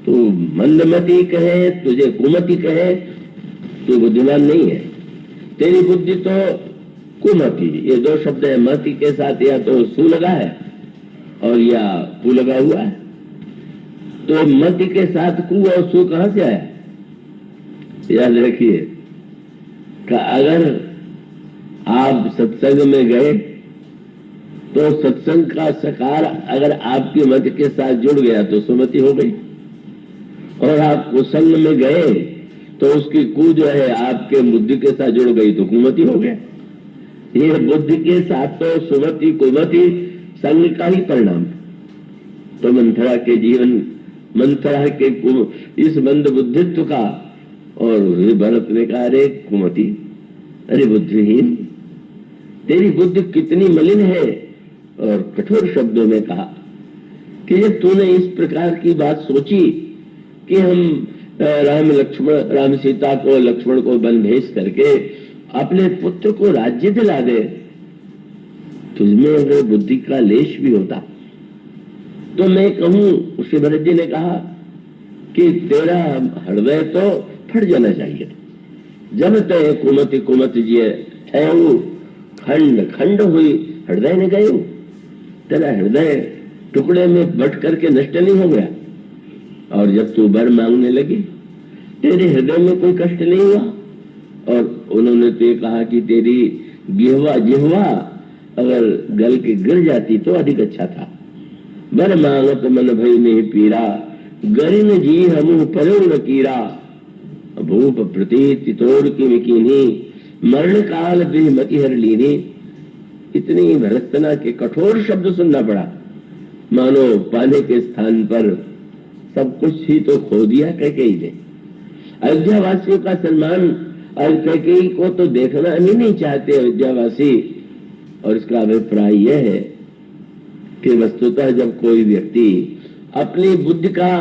तू मंदमती कहे, तुझे कुमति कहे, तू बुद्धिमान नहीं है, तेरी बुद्धि तो कुमति। ये दो शब्द है, मति के साथ या तो सु लगा है और या कु लगा हुआ है, तो मति के साथ कु और सु कहां से आया? याद रखिए कि अगर आप सत्संग में गए तो सत्संग का सकार अगर आपकी मति के साथ जुड़ गया तो सुमति हो गई, और आप कुसंग में गए तो उसकी कु जो है आपके बुद्धि के साथ जुड़ गई तो कुमति हो गया। ये बुद्धि के साथ तो सुमति कुमति संग का ही परिणाम। तो मंथरा के जीवन, मंथरा के इस मंद बुद्धित्व का, और भरत ने कहा अरे कुमति, अरे बुद्धिहीन, तेरी बुद्धि कितनी मलिन है। और कठोर शब्दों में कहा कि जब तूने इस प्रकार की बात सोची कि हम राम सीता को, लक्ष्मण को वन भेज करके अपने पुत्र को राज्य दिला दे, तुझमें अगर बुद्धि का लेश भी होता तो मैं कहूं, उसे भरत जी ने कहा कि तेरा हृदय तो फट जाना चाहिए। जब ते कुमति कुमति जिये ठहु खंड खंड हुई हृदय ने गए, तेरा हृदय टुकड़े में बट करके नष्ट नहीं हो गया। और जब तू वर मांगने लगी तेरे हृदय में कोई कष्ट नहीं हुआ। और उन्होंने तो ये कहा कि तेरी जिह्वा अगर गल के गिर जाती तो अधिक अच्छा था। वर मांगत मन भई नहीं पीरा, गरिन जी हमु परो न कीरा, भूप प्रतीत तोड़ की मिकीनी, मरण काल भी मति हर लीनी। इतनी भरतना के कठोर शब्द सुनना पड़ा, मानो पाने के स्थान पर सब कुछ ही तो खो दिया कैकेयी ने। अयोध्या वासियों का सम्मान, और कैकेयी को तो देखना ही नहीं चाहते अयोध्यावासी। और इसका अभिप्राय यह है कि वस्तुतः जब कोई व्यक्ति अपनी बुद्धि का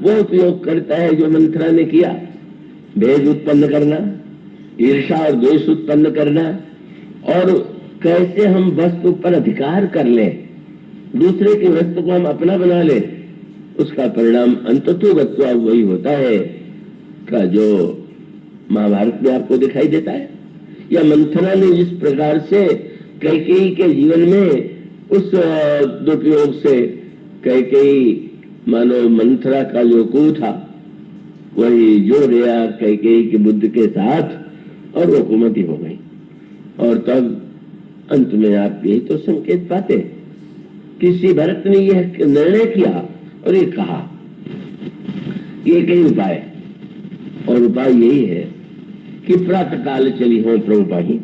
वो उपयोग करता है जो मंथरा ने किया, भेद उत्पन्न करना, ईर्षा और द्वेष उत्पन्न करना, और कैसे हम वस्तु पर अधिकार कर ले, दूसरे की वस्तु को हम अपना बना ले, उसका परिणाम अंततोगत्वा वही होता है का जो महाभारत में आपको दिखाई देता है। या मंथरा ने जिस प्रकार से कैकेयी के जीवन में उस दुरुपयोग से कैकेयी मानो मंथरा का जो कू था वही जोड़ गया कैकेयी की बुद्धि के साथ और वो कुमति हो गई। और तब अंत में आप यही तो संकेत पाते, किसी भरत ने यह निर्णय किया और ये कहा ये कई उपाय, और उपाय यही है कि प्रातः काल चली हो प्रभु पाही,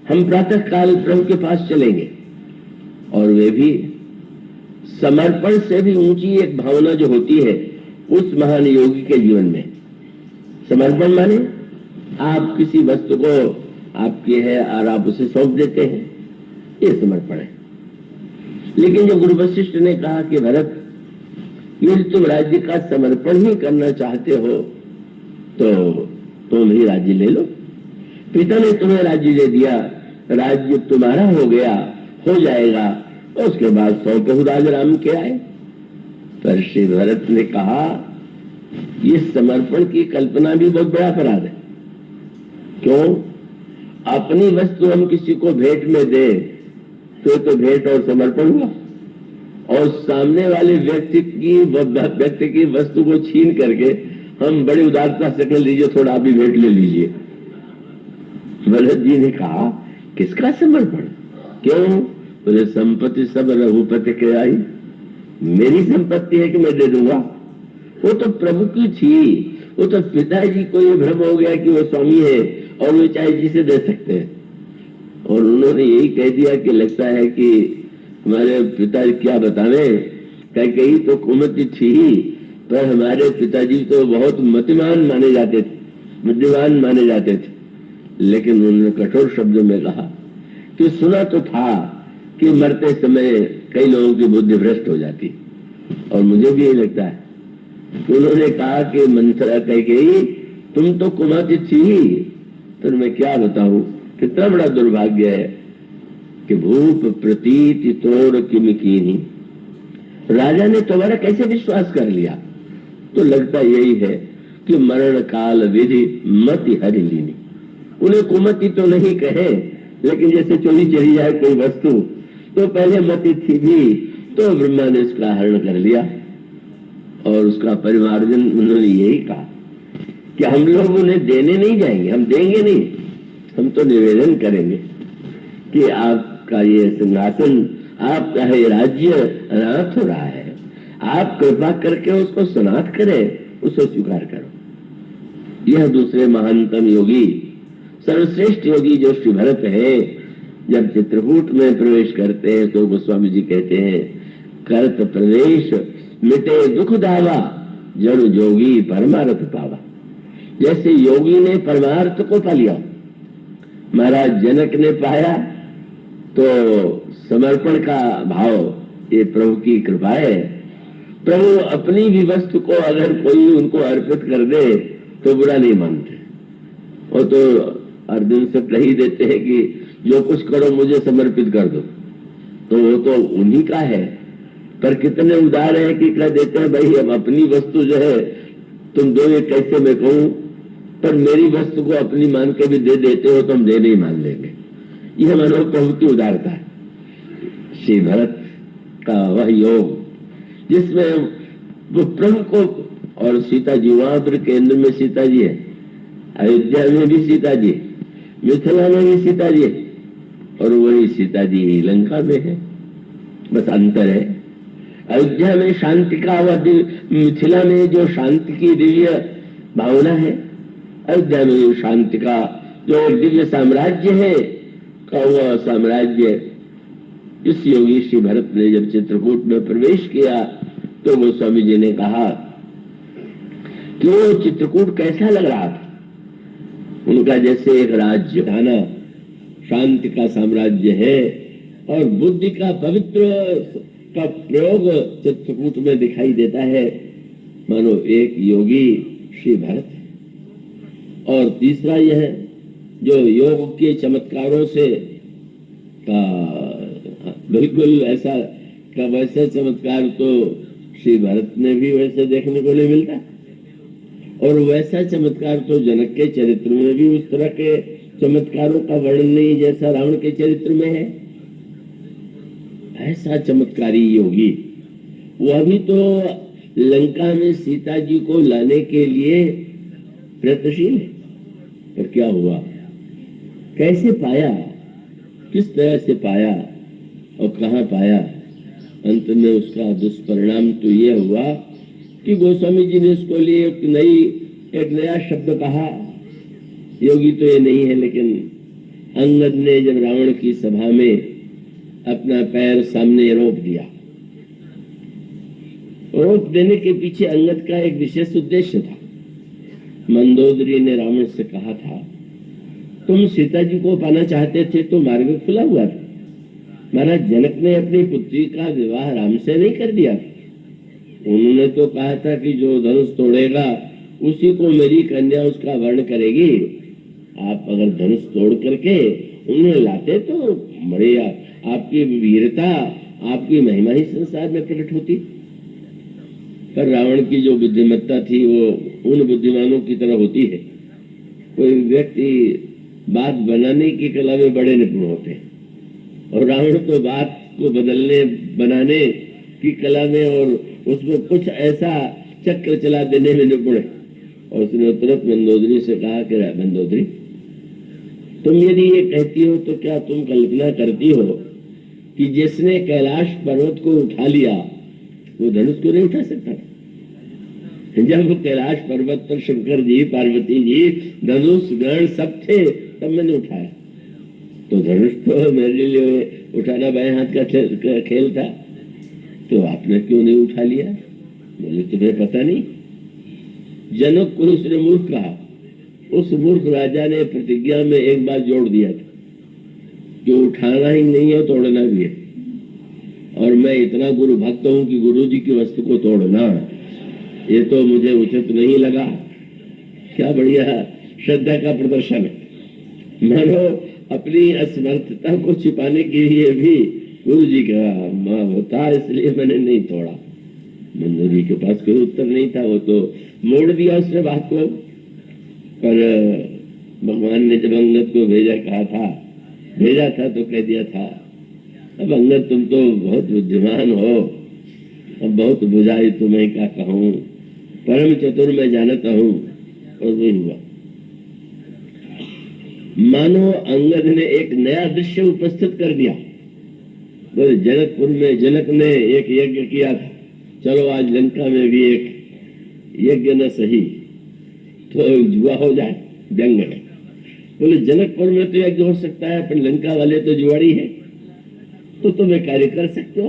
हम प्रातः काल प्रभु के पास चलेंगे। और वे भी समर्पण से भी ऊंची एक भावना जो होती है उस महान योगी के जीवन में। समर्पण माने आप किसी वस्तु को आपकी है और आप उसे सौंप देते हैं, ये समर्पण है। लेकिन जो गुरु वशिष्ठ ने कहा कि भरत यदि तुम राज्य का समर्पण ही करना चाहते हो तो तुम ही राज्य ले लो। पिता ने तुम्हें राज्य दे दिया, राज्य तुम्हारा हो गया, हो जाएगा, और उसके बाद सौंपहु राज राम के आए। पर श्री भरत ने कहा ये समर्पण की कल्पना भी बहुत बड़ा अपराध है। क्यों? अपनी वस्तु हम किसी को भेंट में दे तो भेंट और समर्पण हुआ, और सामने वाले व्यक्ति की वस्तु को छीन करके हम बड़ी उदारता से कह लीजिए थोड़ा आप भी भेंट ले लीजिए। भरत जी ने कहा किसका समर्पण? क्यों? बोले संपत्ति सब रघुपति के आई, मेरी संपत्ति है कि मैं दे दूंगा। वो तो प्रभु की थी, वो तो पिताजी को ये भ्रम हो गया कि वो स्वामी है और वो चाहे जिसे दे सकते हैं। और उन्होंने यही कह दिया कि लगता है कि हमारे पिताजी क्या बतावे, कैकेयी तो कुमति थी पर हमारे पिताजी तो बहुत मतिमान माने जाते थे, बुद्धिमान माने जाते थे। लेकिन उन्होंने कठोर शब्दों में कहा कि सुना तो था कि मरते समय कई लोगों की बुद्धि भ्रष्ट हो जाती, और मुझे भी यही लगता है। तो उन्होंने कहा कि मंथरा कैकेयी तुम तो कुमति थी, तो मैं क्या बताऊं कितना बड़ा दुर्भाग्य है कि भूप प्रतीति तोड़ किम कीनी। राजा ने तुम्हारा कैसे विश्वास कर लिया? तो लगता यही है कि मरण काल विधि मति हरि लीनी। उन्हें कुमति तो नहीं कहे, लेकिन जैसे चोरी चली जाए कोई वस्तु तो पहले मति थी भी तो ब्रह्मा ने उसका हरण कर लिया और उसका परिमार्जन उन्होंने यही कहा कि हम लोग उन्हें देने नहीं जाएंगे, हम देंगे नहीं, हम तो निवेदन करेंगे कि आपका ये सिंहासन, आपका ये राज्य अनाथ हो रहा है, आप कृपा करके उसको सनाथ करें, उसे स्वीकार करो। यह दूसरे महानतम योगी, सर्वश्रेष्ठ योगी जो श्री भरत है, जब चित्रकूट में प्रवेश करते हैं तो गोस्वामी जी कहते हैं, करत प्रवेश मिटे दुख दावा, जन जोगी परमार्थ पावा। जैसे योगी ने परमार्थ को पा लिया, महाराज जनक ने पाया, तो समर्पण का भाव ये प्रभु की कृपा है। प्रभु अपनी भी वस्तु को अगर कोई उनको अर्पित कर दे तो बुरा नहीं मानते, वो तो अर्जुन से कह ही देते हैं कि जो कुछ करो मुझे समर्पित कर दो, तो वो तो उन्हीं का है। पर कितने उदार है कि कह देते हैं भाई हम अपनी वस्तु जो है तुम दो, ये कैसे मैं कहूं, पर मेरी वस्तु को अपनी मान के भी दे देते हो तो हम देने ही मान लेंगे। यह मानो प्रभु की उदारता है। श्री भरत का वह योग जिसमें वो प्रभु को, और सीता जी वहां पर केंद्र में सीता जी है, अयोध्या में भी सीता जी, मिथिला में भी सीता जी है, और वही सीता जी ही लंका में है, बस अंतर है। अयोध्या में शांति का, मिथिला में जो शांति की दिव्य भावना है, अयोध्या में शांति का जो दिव्य साम्राज्य है, का वह साम्राज्य इस योगी श्री भरत ने जब चित्रकूट में प्रवेश किया तो गोस्वामी जी ने कहा कि वो चित्रकूट कैसा लग रहा था। उनका जैसे एक राज्य थाना, शांति का साम्राज्य है, और बुद्धि का पवित्र का प्रयोग चित्रकूट में दिखाई देता है, मानो एक योगी श्री भरत। और तीसरा यह जो योग के चमत्कारों से का बिल्कुल ऐसा का वैसे चमत्कार तो श्री भरत ने भी वैसे देखने को नहीं मिलता, और वैसा चमत्कार तो जनक के चरित्र में भी उस तरह के चमत्कारों का वर्णन नहीं जैसा रावण के चरित्र में है। ऐसा चमत्कारी योगी वह भी तो लंका में सीता जी को लाने के लिए प्रयत्नशील है। पर क्या हुआ, कैसे पाया, किस तरह से पाया और कहां पाया? अंत में उसका दुष्परिणाम तो यह हुआ कि गोस्वामी जी ने उसको लिए एक नया शब्द कहा। योगी तो ये नहीं है, लेकिन अंगद ने जब रावण की सभा में अपना पैर सामने रोक दिया, रोक देने के पीछे अंगद का एक विशेष उद्देश्य था। मंदोदरी ने रावण से कहा था, तुम सीता जी को पाना चाहते थे तो मार्ग खुला हुआ था। महाराज जनक ने अपनी पुत्री का विवाह राम से नहीं कर दिया। उन्होंने तो कहा था कि जो धनुष तोड़ेगा उसी को मेरी कन्या उसका वर्ण करेगी। आप अगर धनुष तोड़ करके उन्हें लाते तो बढ़िया, आपकी वीरता, आपकी महिमा ही संसार में प्रकट होती। पर रावण की जो बुद्धिमत्ता थी वो उन बुद्धिमानों की तरह होती है। कोई व्यक्ति बात बनाने की कला में बड़े निपुण होते हैं, और रावण तो बात को बनाने की कला में और उसमें कुछ ऐसा चक्र चला देने में निपुण है। और उसने तुरंत मंदोदरी से कहा कि मंदोदरी, तुम यदि ये कहती हो तो क्या तुम कल्पना करती हो कि जिसने कैलाश पर्वत को उठा लिया वो धनुष को नहीं उठा सकता? जब कैलाश पर्वत पर शंकर जी, पार्वती जी, धनुष गण सब थे, तब मैंने उठाया। तो धनुष तो मेरे लिए उठाना बाएं हाथ का खेल था, तो आपने क्यों नहीं उठा लिया? बोले तुम्हें पता नहीं। जनक को उसने मूर्ख कहा। उस मूर्ख राजा ने प्रतिज्ञा में एक बात जोड़ दिया था कि उठाना ही नहीं है, तोड़ना भी है। और मैं इतना गुरु भक्त हूं कि गुरु जी की वस्तु को तोड़ना ये तो मुझे उचित नहीं लगा। क्या बढ़िया श्रद्धा का प्रदर्शन है। मानो अपनी असमर्थता को छिपाने के लिए भी गुरु जी का मां होता, इसलिए मैंने नहीं तोड़ा। मंदोदरी के पास कोई उत्तर नहीं था, वो तो मोड़ दिया उसने बात को। पर भगवान ने जब अंगद को भेजा था तो कह दिया था अब अंगद तुम तो बहुत बुद्धिमान हो, अब बहुत बुझाई तुम्हें क्या कहूं, परम चतुर मैं जानता हूं। और वही हुआ। मानो अंगद ने एक नया दृश्य उपस्थित कर दिया। बोले जनकपुर में जनक ने एक यज्ञ किया था, चलो आज लंका में भी एक यज्ञ न सही तो जुआ हो जाए, व्यंग है। बोले जनकपुर में तो यज्ञ हो सकता है, पर लंका वाले तो जुआड़ी है, तो तुम एक कार्य कर सकते हो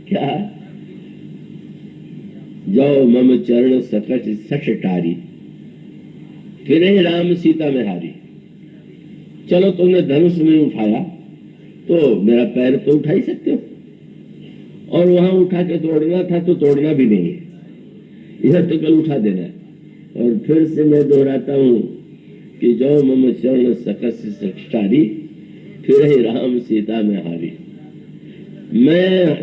क्या? जाओ मम चरण सकट सठ टारी, फिर राम सीता में हारी। चलो तुमने धनुष में उठाया तो मेरा पैर तो उठा ही सकते हो, और वहां उठा के तोड़ना था तो तोड़ना भी नहीं है, यह तो कल उठा देना है। और फिर से मैं दोहराता हूं कि जो मम चरण सकस सठारी, फिर ही राम सीता में हारी। मैं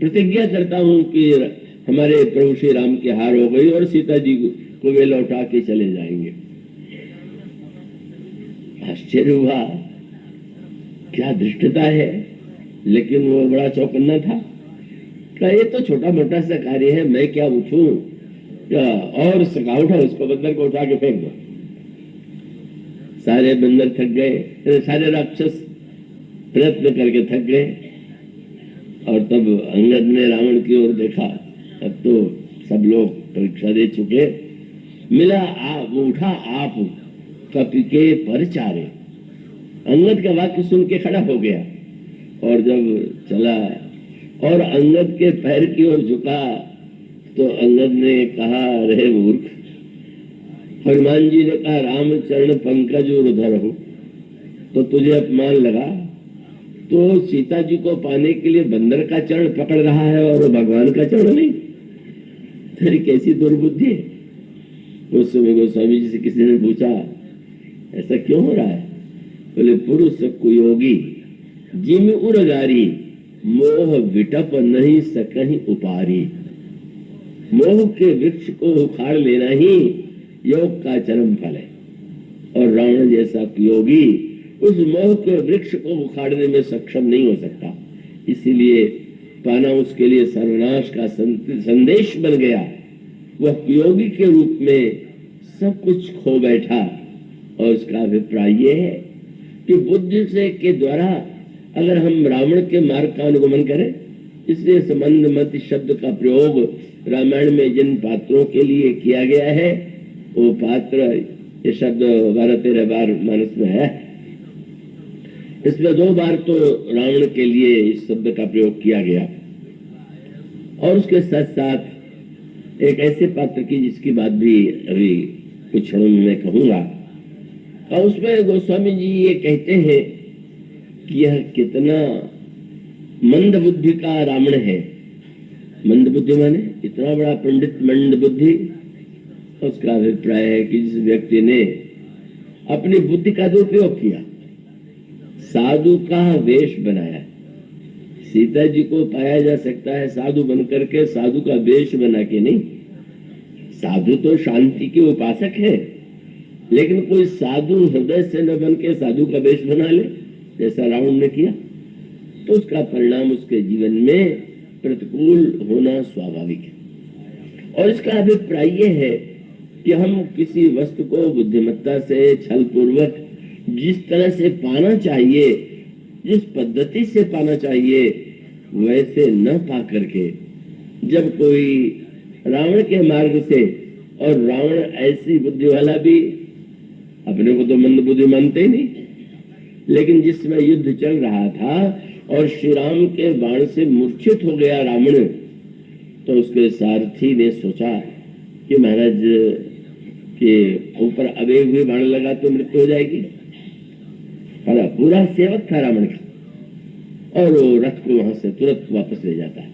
प्रतिज्ञा करता हूं कि हमारे प्रभु श्री राम की हार हो गई और सीता जी को वे लौटा के चले जाएंगे। आश्चर्य हुआ, क्या धृष्टता है, लेकिन वो बड़ा चौकन्ना था। ये तो छोटा मोटा सा कार्य है, मैं क्या उठूं, और सका उठा उसको, बंदर को उठा के फेंक दो। सारे बंदर थक गए, सारे राक्षस प्रयत्न करके थक गए। और तब अंगद ने रावण की ओर देखा, अब तो सब लोग परीक्षा दे चुके, मिला आप उठा आप कपि के पर चारे। अंगद का वाक्य सुन के खड़ा हो गया, और जब चला और अंगद के पैर की ओर झुका तो अंगद ने कहा, रहे मूर्ख। हनुमान जी ने कहा, राम चरण पंकज उधर हूं, तो तुझे अपमान लगा, तो सीता जी को पाने के लिए बंदर का चरण पकड़ रहा है और भगवान का चरण नहीं। तेरी कैसी दुर्बुद्धि है। उस समय गोस्वामी जी से किसी ने पूछा, ऐसा क्यों हो रहा है? बोले पुरुष कुयोगी जिम उरगारी, मोह विटप नहीं सकहीं उपारी। मोह के वृक्ष को उखाड़ लेना ही योग का चरम फल है, और रावण जैसा कुयोगी उस मोह के वृक्ष को उखाड़ने में सक्षम नहीं हो सकता। इसीलिए पाना उसके लिए सर्वनाश का संदेश बन गया। वह कुयोगी के रूप में सब कुछ खो बैठा, और उसका अभिप्राय यह है कि बुद्धि से के द्वारा अगर हम रावण के मार्ग का अनुगमन करें, इसलिए संबंध मत शब्द का प्रयोग रामायण में जिन पात्रों के लिए किया गया है, वो पात्र, ये शब्द 12-13 बार मानस में है। इसमें 2 बार तो रावण के लिए इस शब्द का प्रयोग किया गया, और उसके साथ साथ एक ऐसे पात्र की जिसकी बात भी अभी कुछ क्षणों में मैं कहूंगा। और उसमें गोस्वामी जी ये कहते हैं कि यह कितना मंद बुद्धि का रावण है। मंद बुद्धि माने इतना बड़ा पंडित मंद बुद्धि। उसका अभिप्राय है कि जिस व्यक्ति ने अपनी बुद्धि का दुरुपयोग किया, साधु का वेश बनाया। सीता जी को पाया जा सकता है साधु बनकर के, साधु का वेश बना के नहीं। साधु तो शांति के उपासक है, लेकिन कोई साधु हृदय से न बन के साधु का वेश बना ले, जैसा रावण ने किया, तो उसका परिणाम उसके जीवन में प्रतिकूल होना स्वाभाविक है। और इसका अभिप्राय यह है कि हम किसी वस्तु को बुद्धिमत्ता से, छल पूर्वक जिस तरह से पाना चाहिए, जिस पद्धति से पाना चाहिए, वैसे न पा करके जब कोई रावण के मार्ग से, और रावण ऐसी बुद्धि वाला भी, अपने को तो मंद बुद्धि मानते ही नहीं, लेकिन जिसमें युद्ध चल रहा था और श्री राम के बाण से मूर्छित हो गया रावण, तो उसके सारथी ने सोचा कि महाराज के ऊपर अबे हुए बाण लगा तो मृत्यु हो जाएगी। पूरा सेवक था रावण का, और वो रथ को वहां से तुरंत वापस ले जाता है।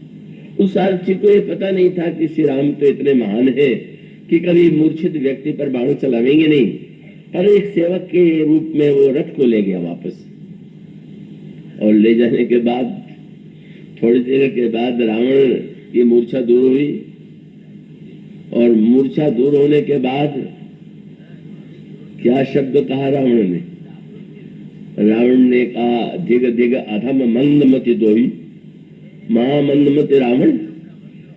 उस सारथी को ये पता नहीं था कि श्री राम तो इतने महान है कि कभी मूर्छित व्यक्ति पर बाण चलावेंगे नहीं, पर एक सेवक के रूप में वो रथ को ले गया वापस। और ले जाने के बाद थोड़ी देर के बाद रावण की मूर्छा दूर हुई, और मूर्छा दूर होने के बाद क्या शब्द कहा रावण ने? रावण ने कहा धिग धिग अधम मंदमति दोही, महामंदमति रावण।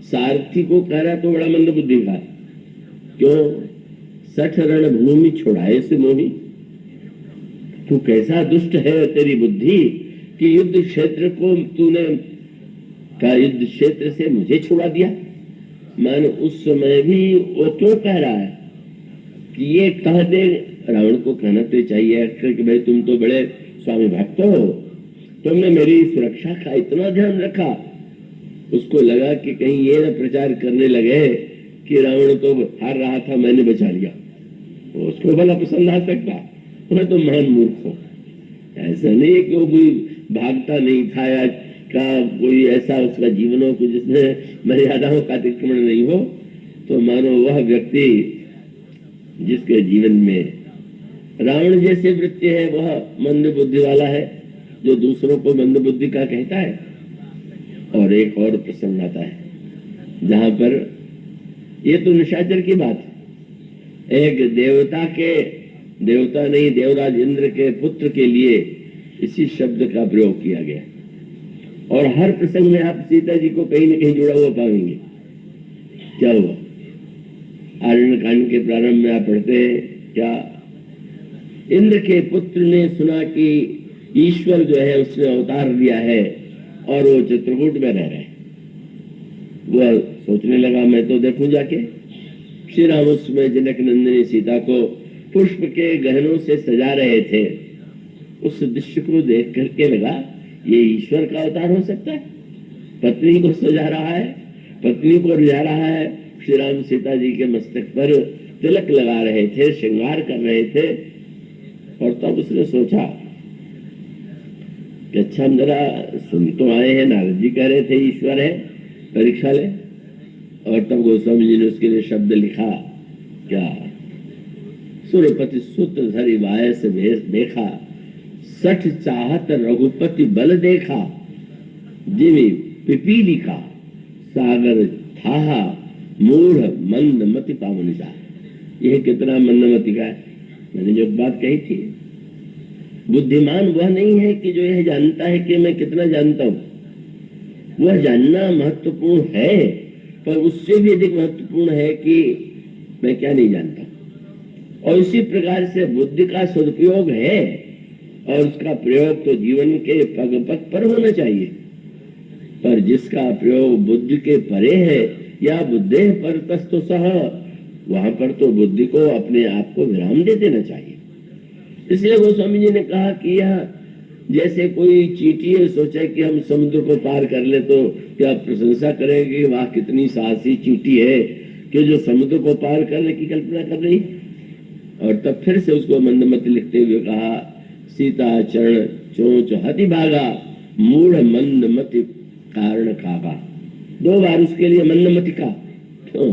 सारथी को कह रहा तो बड़ा मंद बुद्धि का, क्यों? 60 रणभूमि छोड़ाए से मोही। तू कैसा दुष्ट है तेरी बुद्धि कि युद्ध क्षेत्र को तूने का युद्ध क्षेत्र से मुझे छुड़ा दिया। मान उस समय भी वो क्यों कह रहा है कि ये कह दे, रावण को कहना तो चाहिए कि भाई तुम तो बड़े स्वामी भक्त हो, तुमने मेरी सुरक्षा का इतना ध्यान रखा। उसको लगा कि कहीं ये न प्रचार करने लगे कि रावण तो हार रहा था, मैंने बचा लिया। उसको भला पसंद आ सकता, मैं तो महान मूर्ख हूं। ऐसा नहीं है कि वो कोई भागता नहीं था या का कोई ऐसा उसका जीवन हो जिसमें मर्यादाओं का अतिक्रमण नहीं हो। तो मानो वह व्यक्ति जिसके जीवन में रावण जैसे वृत्ति है वह मंद बुद्धि वाला है, जो दूसरों को मंद बुद्धि का कहता है। और एक और प्रसंग आता है जहां पर ये तो निशाचर की बात है। एक देवता नहीं देवराज इंद्र के पुत्र के लिए इसी शब्द का प्रयोग किया गया। और हर प्रसंग में आप सीता जी को कहीं न कहीं जुड़ा हुआ पाएंगे। क्या हुआ? आरण्य कांड के प्रारंभ में आप पढ़ते हैं क्या? इंद्र के पुत्र ने सुना कि ईश्वर जो है उसने अवतार लिया है और वो चित्रकूट में रह रहे हैं। वह सोचने लगा मैं तो देखूं जाके। श्री राम उसमें जनक नंदिनी सीता को पुष्प के गहनों से सजा रहे थे। उस दृश्य को देख करके लगा ये ईश्वर का अवतार हो सकता है। पत्नी को सजा रहा है, पत्नी को रिझा रहा है। श्री राम सीता जी के मस्तक पर तिलक लगा रहे थे, श्रृंगार कर रहे थे। और तब उसने सोचा कि अच्छा हम जरा सुन तो आए हैं, नारद जी कह रहे थे ईश्वर है, परीक्षा ले। और तब गोस्वामी जी ने उसके लिए शब्द लिखा क्या? सुरपति सुत धरि वायस भेष देखा, 60 चाहत रघुपति बल देखा, जिमि पिपीलिका सागर था मूढ़ मंद मति पावन जा। यह कितना मंदमति का है। मैंने जो बात कही थी, बुद्धिमान वह नहीं है कि जो यह जानता है कि मैं कितना जानता हूं। वह जानना महत्वपूर्ण है, पर उससे भी अधिक महत्वपूर्ण है कि मैं क्या नहीं जानता। और इसी प्रकार से बुद्धि का सदुपयोग है और उसका प्रयोग तो जीवन के पग पग पर होना चाहिए। पर जिसका प्रयोग बुद्धि के परे है या बुद्धे पर तस्तो सह, वहां पर तो बुद्धि को अपने आप को विराम दे देना चाहिए। इसलिए गोस्वामी जी ने कहा कि यह जैसे कोई चींटी है, सोचे कि हम समुद्र को पार कर ले तो क्या प्रशंसा करेंगे, वाह कितनी साहसी चींटी है कि जो समुद्र को पार करने की कल्पना कर रही। और तब फिर से उसको मंदमति लिखते हुए कहा सीता चरण चोंच हति भागा, मूढ़ मंदमति कारण खागा। 2 बार उसके लिए मंदमति का। क्यों?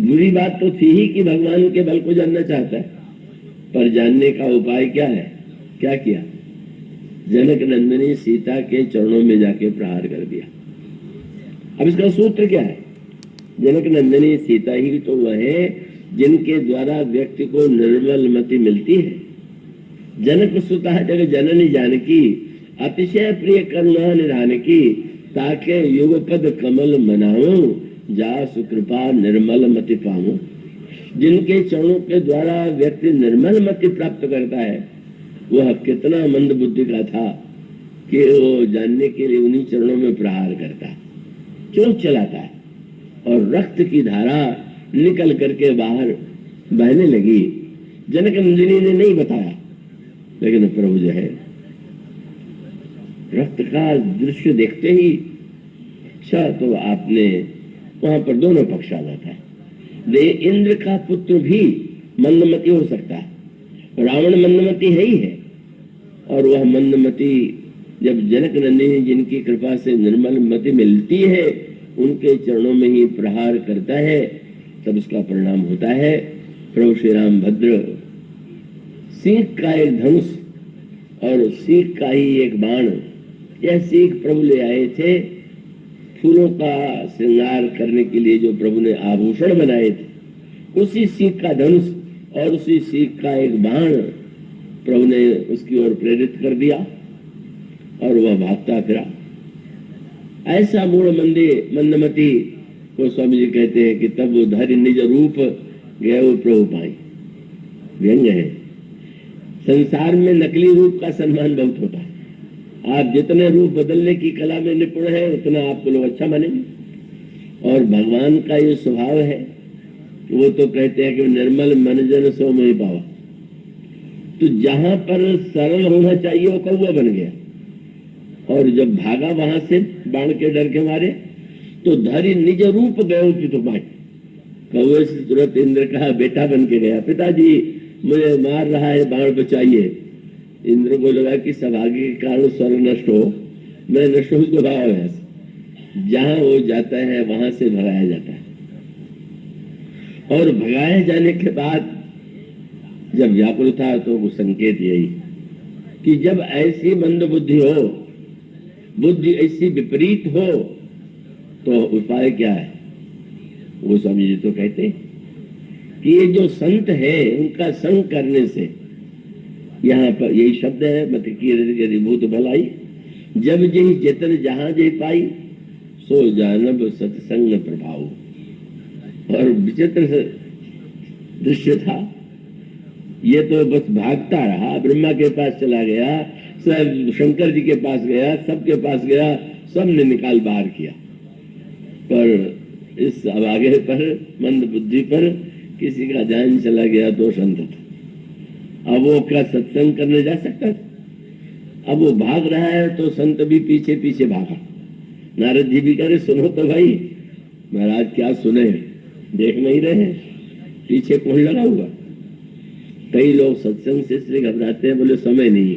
बुरी बात तो थी ही कि भगवान के बल को जानना चाहता है, पर जानने का उपाय क्या है? क्या किया? जनक नंदिनी सीता के चरणों में जाके प्रहार कर दिया। अब इसका सूत्र क्या है? जनक नंदिनी सीता ही तो वह है जिनके द्वारा व्यक्ति को निर्मल मति मिलती है। जनक सुता जग जननी जानकी, अतिशय प्रिय करुणा निधान की, ताके युगपद कमल मनाऊं, जा सुकृपा निर्मल मति पाऊं। जिनके चरणों के द्वारा व्यक्ति निर्मल मति प्राप्त करता है, वह कितना मंद बुद्धि का था कि वो जानने के लिए उन्हीं चरणों में प्रहार करता, क्यों चलाता है। और रक्त की धारा निकल करके बाहर बहने लगी। जनक नंदिनी ने नहीं बताया, लेकिन प्रभु जो है रक्त का दृश्य देखते ही अच्छा, तो आपने वहां पर दोनों पक्ष आ जाता है। इंद्र का पुत्र भी मंदमती हो सकता है, रावण मंदमती है ही है। और वह मंदमती जब जनक नंदिनी जिनकी कृपा से निर्मल मति मिलती है, उनके चरणों में ही प्रहार करता है, तब उसका परिणाम होता है प्रभु श्री राम भद्र सीख का एक धनुष और सीख का ही एक बाण। यह सीख प्रभु ले आए थे फूलों का श्रृंगार करने के लिए, जो प्रभु ने आभूषण बनाए थे। उसी सीख का धनुष और उसी सीख का एक बाण प्रभु ने उसकी ओर प्रेरित कर दिया और वह भागता फिरा। ऐसा मूढ़ मंदमती को स्वामी जी कहते हैं कि तब धरि निज रूप गए वो प्रभु पाई। व्यंग है, संसार में नकली रूप का सम्मान बहुत होता है। आप जितने रूप बदलने की कला में निपुण है उतना आपको लोग अच्छा मानेंगे। और भगवान का ये स्वभाव है, वो तो कहते हैं कि निर्मल मन जन सो मोहि पावा। तो जहां पर सरल होना चाहिए वो कौवा बन गया, और जब भागा वहां से बाण के डर के मारे तो धरि निज रूप गयो कि तो भाई। कौवे से तुरंत इंद्र कहा, बेटा बन के गया, पिताजी मुझे मार रहा है, बाण बचाइए। इंद्र को लगा कि सौभाग्य के कारण स्वर्ग नष्ट हो, मैं नष्ट हूं, उसको भगाओ यहाँ से। जहां वो जाता है वहां से भगाया जाता है। और भगाए जाने के बाद जब व्याकुल था तो वो संकेत यही कि जब ऐसी मंद बुद्धि हो, बुद्धि ऐसी विपरीत हो, तो उपाय क्या है? वो स्वामी जी तो कहते हैं कि ये जो संत है उनका संग करने से, यहाँ पर यही शब्द है, मत की भूत भलाई जब जही जतन जहां जही पाई सो जानब सत्संग प्रभाव। और विचित्र दृश्य था, ये तो बस भागता रहा, ब्रह्मा के पास चला गया, सब शंकर जी के पास गया, सबके पास गया, सबने निकाल बाहर किया, पर इस अभागे पर, मंद बुद्धि पर किसी का ध्यान चला गया तो संत था। अब वो क्या सत्संग करने जा सकता था? अब वो भाग रहा है तो संत भी पीछे पीछे भागा। नारद जी भी कह रहे, सुनो तो भाई। महाराज क्या सुने, देख नहीं रहे, पीछे कौन लगा हुआ? कई लोग सत्संग से इसलिए घबराते हैं, बोले समय नहीं,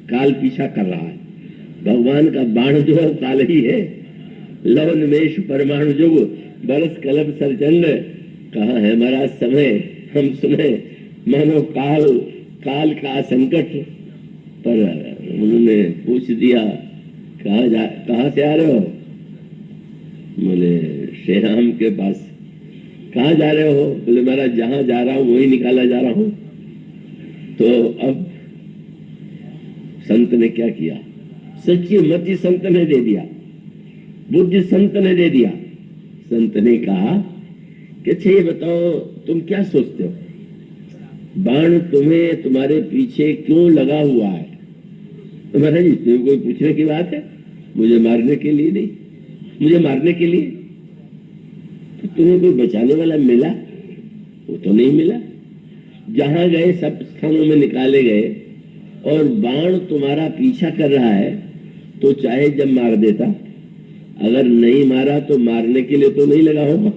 काल पीछा कर रहा है। भगवान का बाण जो है काल ही है। लवन मेष परमाणु जुग बरस कलब सरचंड, कहाँ है महाराज समय, हम सुने मानो काल, काल का संकट। पर उन्होंने पूछ दिया, कहाँ से आ रहे हो? बोले श्री राम के पास। कहाँ जा रहे हो? बोले महाराज जहां जा रहा हूं वही निकाला जा रहा हूं। तो अब संत ने क्या किया? सच्ची मति संत ने दे दिया, बुद्धि संत ने दे दिया। संत ने कहा कि अच्छा ये बताओ तुम क्या सोचते हो, बाण तुम्हें तुम्हारे पीछे क्यों लगा हुआ है? तो महाराज इसमें कोई पूछने की बात है? मुझे मारने के लिए नहीं, मुझे मारने के लिए। तो तुम्हें कोई बचाने वाला मिला? वो तो नहीं मिला। जहां गए सब स्थानों में निकाले गए, और बाण तुम्हारा पीछा कर रहा है तो चाहे जब मार देता, अगर नहीं मारा तो मारने के लिए तो नहीं लगा होगा।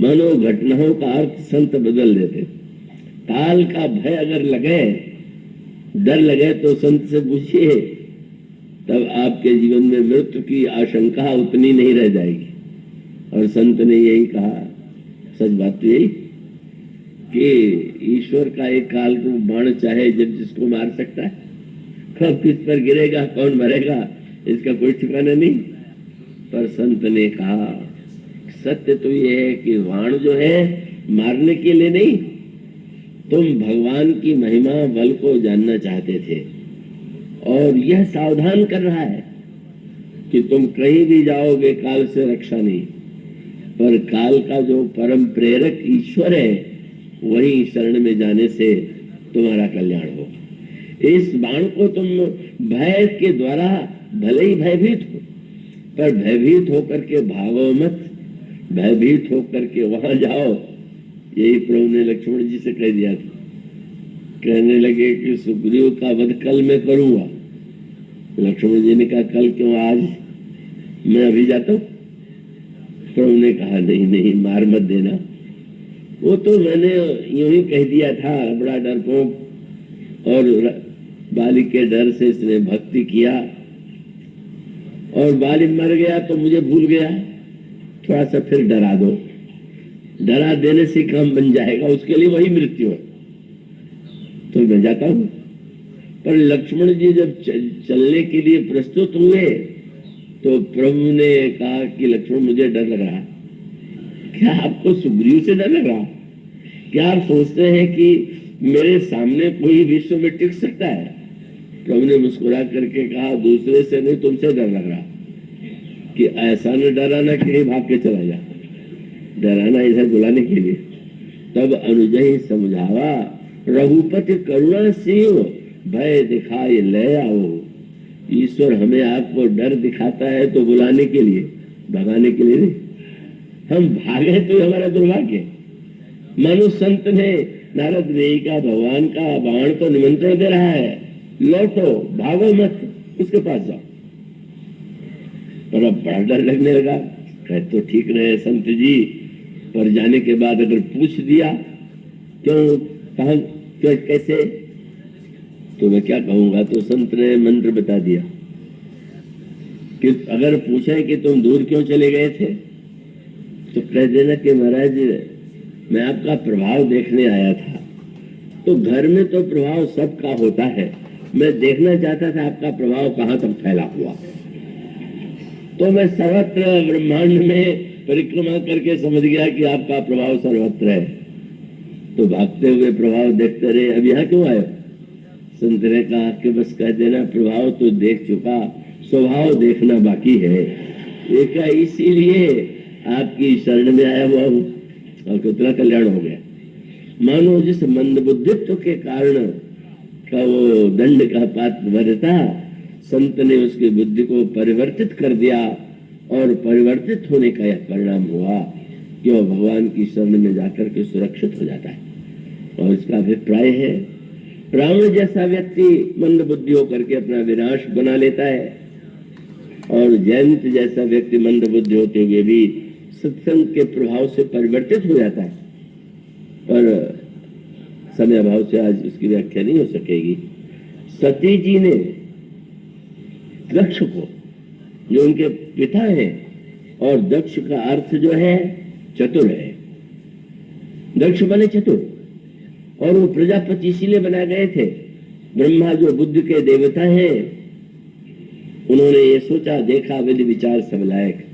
मानो घटनाओं का अर्थ संत बदल देते। काल का भय अगर लगे, डर लगे, तो संत से पूछिए, तब आपके जीवन में मृत्यु की आशंका उतनी नहीं रह जाएगी। और संत ने यही कहा, सच बात तो यही कि ईश्वर का एक काल रूप बाण चाहे जब जिसको मार सकता है, कब किस पर गिरेगा, कौन मरेगा, इसका कोई ठिकाना नहीं। पर संत ने कहा सत्य तो ये है कि बाण जो है मारने के लिए नहीं, तुम भगवान की महिमा बल को जानना चाहते थे, और यह सावधान कर रहा है कि तुम कहीं भी जाओगे काल से रक्षा नहीं, पर काल का जो परम प्रेरक ईश्वर है वही शरण में जाने से तुम्हारा कल्याण हो। इस बाण को तुम भय के द्वारा भले ही भयभीत हो, पर भयभीत होकर के भागो मत, भयभीत होकर के वहां जाओ। यही प्रभु ने लक्ष्मण जी से कह दिया था। कहने लगे कि सुग्रीव का वध कल मैं करूंगा। लक्ष्मण जी ने कहा कल क्यों, आज मैं अभी जाता हूं। प्रभु ने कहा नहीं नहीं, मार मत देना। वो तो मैंने यूं ही कह दिया था, बड़ा डरपोक, और बाली के डर से इसने भक्ति किया, और बाली मर गया तो मुझे भूल गया। थोड़ा सा फिर डरा दो, डरा देने से काम बन जाएगा, उसके लिए वही मृत्यु है। तो मैं जाता हूं। पर लक्ष्मण जी जब चलने के लिए प्रस्तुत हुए तो प्रभु ने कहा कि लक्ष्मण मुझे डर लग रहा है। क्या आपको सुग्रीव से डर लग रहा? क्या आप सोचते हैं कि मेरे सामने कोई विश्व में टिक सकता है? प्रभु ने मुस्कुरा करके कहा, दूसरे से नहीं तुमसे डर लग रहा, कि ऐसा न डराना कि भाग के चला जा, डराना इधर बुलाने के लिए। तब अनुज ही समझावा, रघुपति करुणा सिंह भय दिखाई ले आओ। ईश्वर हमें आपको डर दिखाता है तो बुलाने के लिए, भगाने के लिए नहीं। हम भागे तो हमारा दुर्भाग्य। मनु संत ने नारद देव का भगवान का बाण को निमंत्रण दे रहा है, लौटो, भागो मत, उसके पास जाओ। पर अब बड़ा डर लगने लगा। कहे तो ठीक रहे संत जी, पर जाने के बाद अगर पूछ दिया क्यों, कहा, क्यों, कैसे, तो मैं क्या कहूंगा? तो संत ने मंत्र बता दिया कि अगर पूछे कि तुम दूर क्यों चले गए थे, तो कह देना कि महाराज मैं आपका प्रभाव देखने आया था। तो घर में तो प्रभाव सबका होता है, मैं देखना चाहता था आपका प्रभाव कहाँ तक फैला हुआ। तो मैं सर्वत्र ब्रह्मांड में परिक्रमा करके समझ गया कि आपका प्रभाव सर्वत्र है। तो भागते हुए प्रभाव देखते रहे, अब यहाँ क्यों आए? संत ने कहा कि बस कह देना प्रभाव तो देख चुका, स्वभाव देखना बाकी है। एक इसीलिए आपकी शरण में आया हुआ हूँ, और कितना कल्याण हो गया। मानो जिस मंद बुद्धित्व के कारण का वो दंड का पात्र भरता, संत ने उसकी बुद्धि को परिवर्तित कर दिया, और परिवर्तित होने का यह परिणाम हुआ कि वह भगवान की शरण में जाकर के सुरक्षित हो जाता है। और इसका अभिप्राय है, ब्राह्मण जैसा व्यक्ति मंद बुद्धि होकर के अपना विनाश बना लेता है, और जयंत जैसा व्यक्ति मंद बुद्धि होते हुए भी सत्संग के प्रभाव से परिवर्तित हो जाता है। पर समय अभाव से आज उसकी व्याख्या नहीं हो सकेगी। सती जी ने दक्ष को, जो उनके पिता हैं, और दक्ष का अर्थ जो है चतुर है, दक्ष बने चतुर, और वो प्रजापति इसीलिए बनाए गए थे। ब्रह्मा जो बुद्धि के देवता हैं, उन्होंने ये सोचा देखा विधि विचार सब लायक,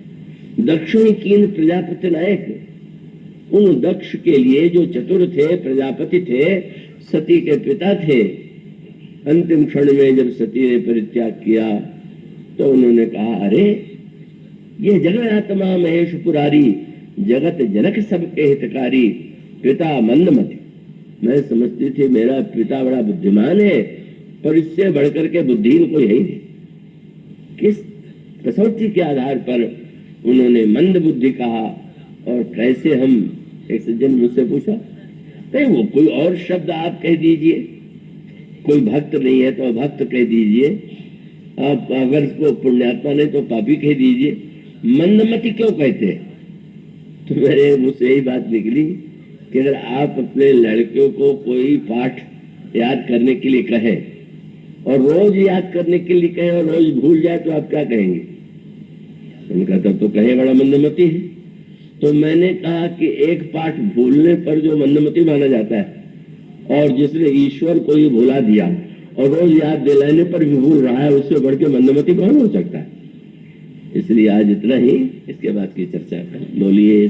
दक्षिणी कीन प्रजापति नायक। उन दक्ष के लिए जो चतुर थे, प्रजापति थे, सती के पिता थे, अंतिम क्षण में जब सती ने परित्याग किया तो उन्होंने कहा, अरे ये जगन्नाथमा महेश पुरारी, जगत जनक सबके हितकारी, पिता मंदमति। मैं समझती थी मेरा पिता बड़ा बुद्धिमान है, पर इससे बढ़कर के बुद्धिहीन कोई है ही नहीं। किस कसौटी के आधार पर उन्होंने मंद बुद्धि कहा, और कैसे हम, एक सज्जन मुझसे पूछा, नहीं वो कोई और शब्द आप कह दीजिए, कोई भक्त नहीं है तो भक्त कह दीजिए, आप अगर उसको पुण्यात्मा नहीं तो पापी कह दीजिए, मंदमति क्यों कहते हैं? तो मेरे मुझ से यही बात निकली कि अगर आप अपने लड़कियों को कोई पाठ याद करने के लिए कहें, और रोज याद करने के लिए कहें, और रोज भूल जाए, तो आप क्या कहेंगे? उनका तब तो कहे बड़ा मंदमति है। तो मैंने कहा कि एक पाठ भूलने पर जो मंदमति माना जाता है, और जिसने ईश्वर को ही भुला दिया और रोज याद दिलाने पर भी भूल रहा है, उससे बढ़ के मंदमति कौन हो सकता है? इसलिए आज इतना ही, इसके बाद की चर्चा बोलिए।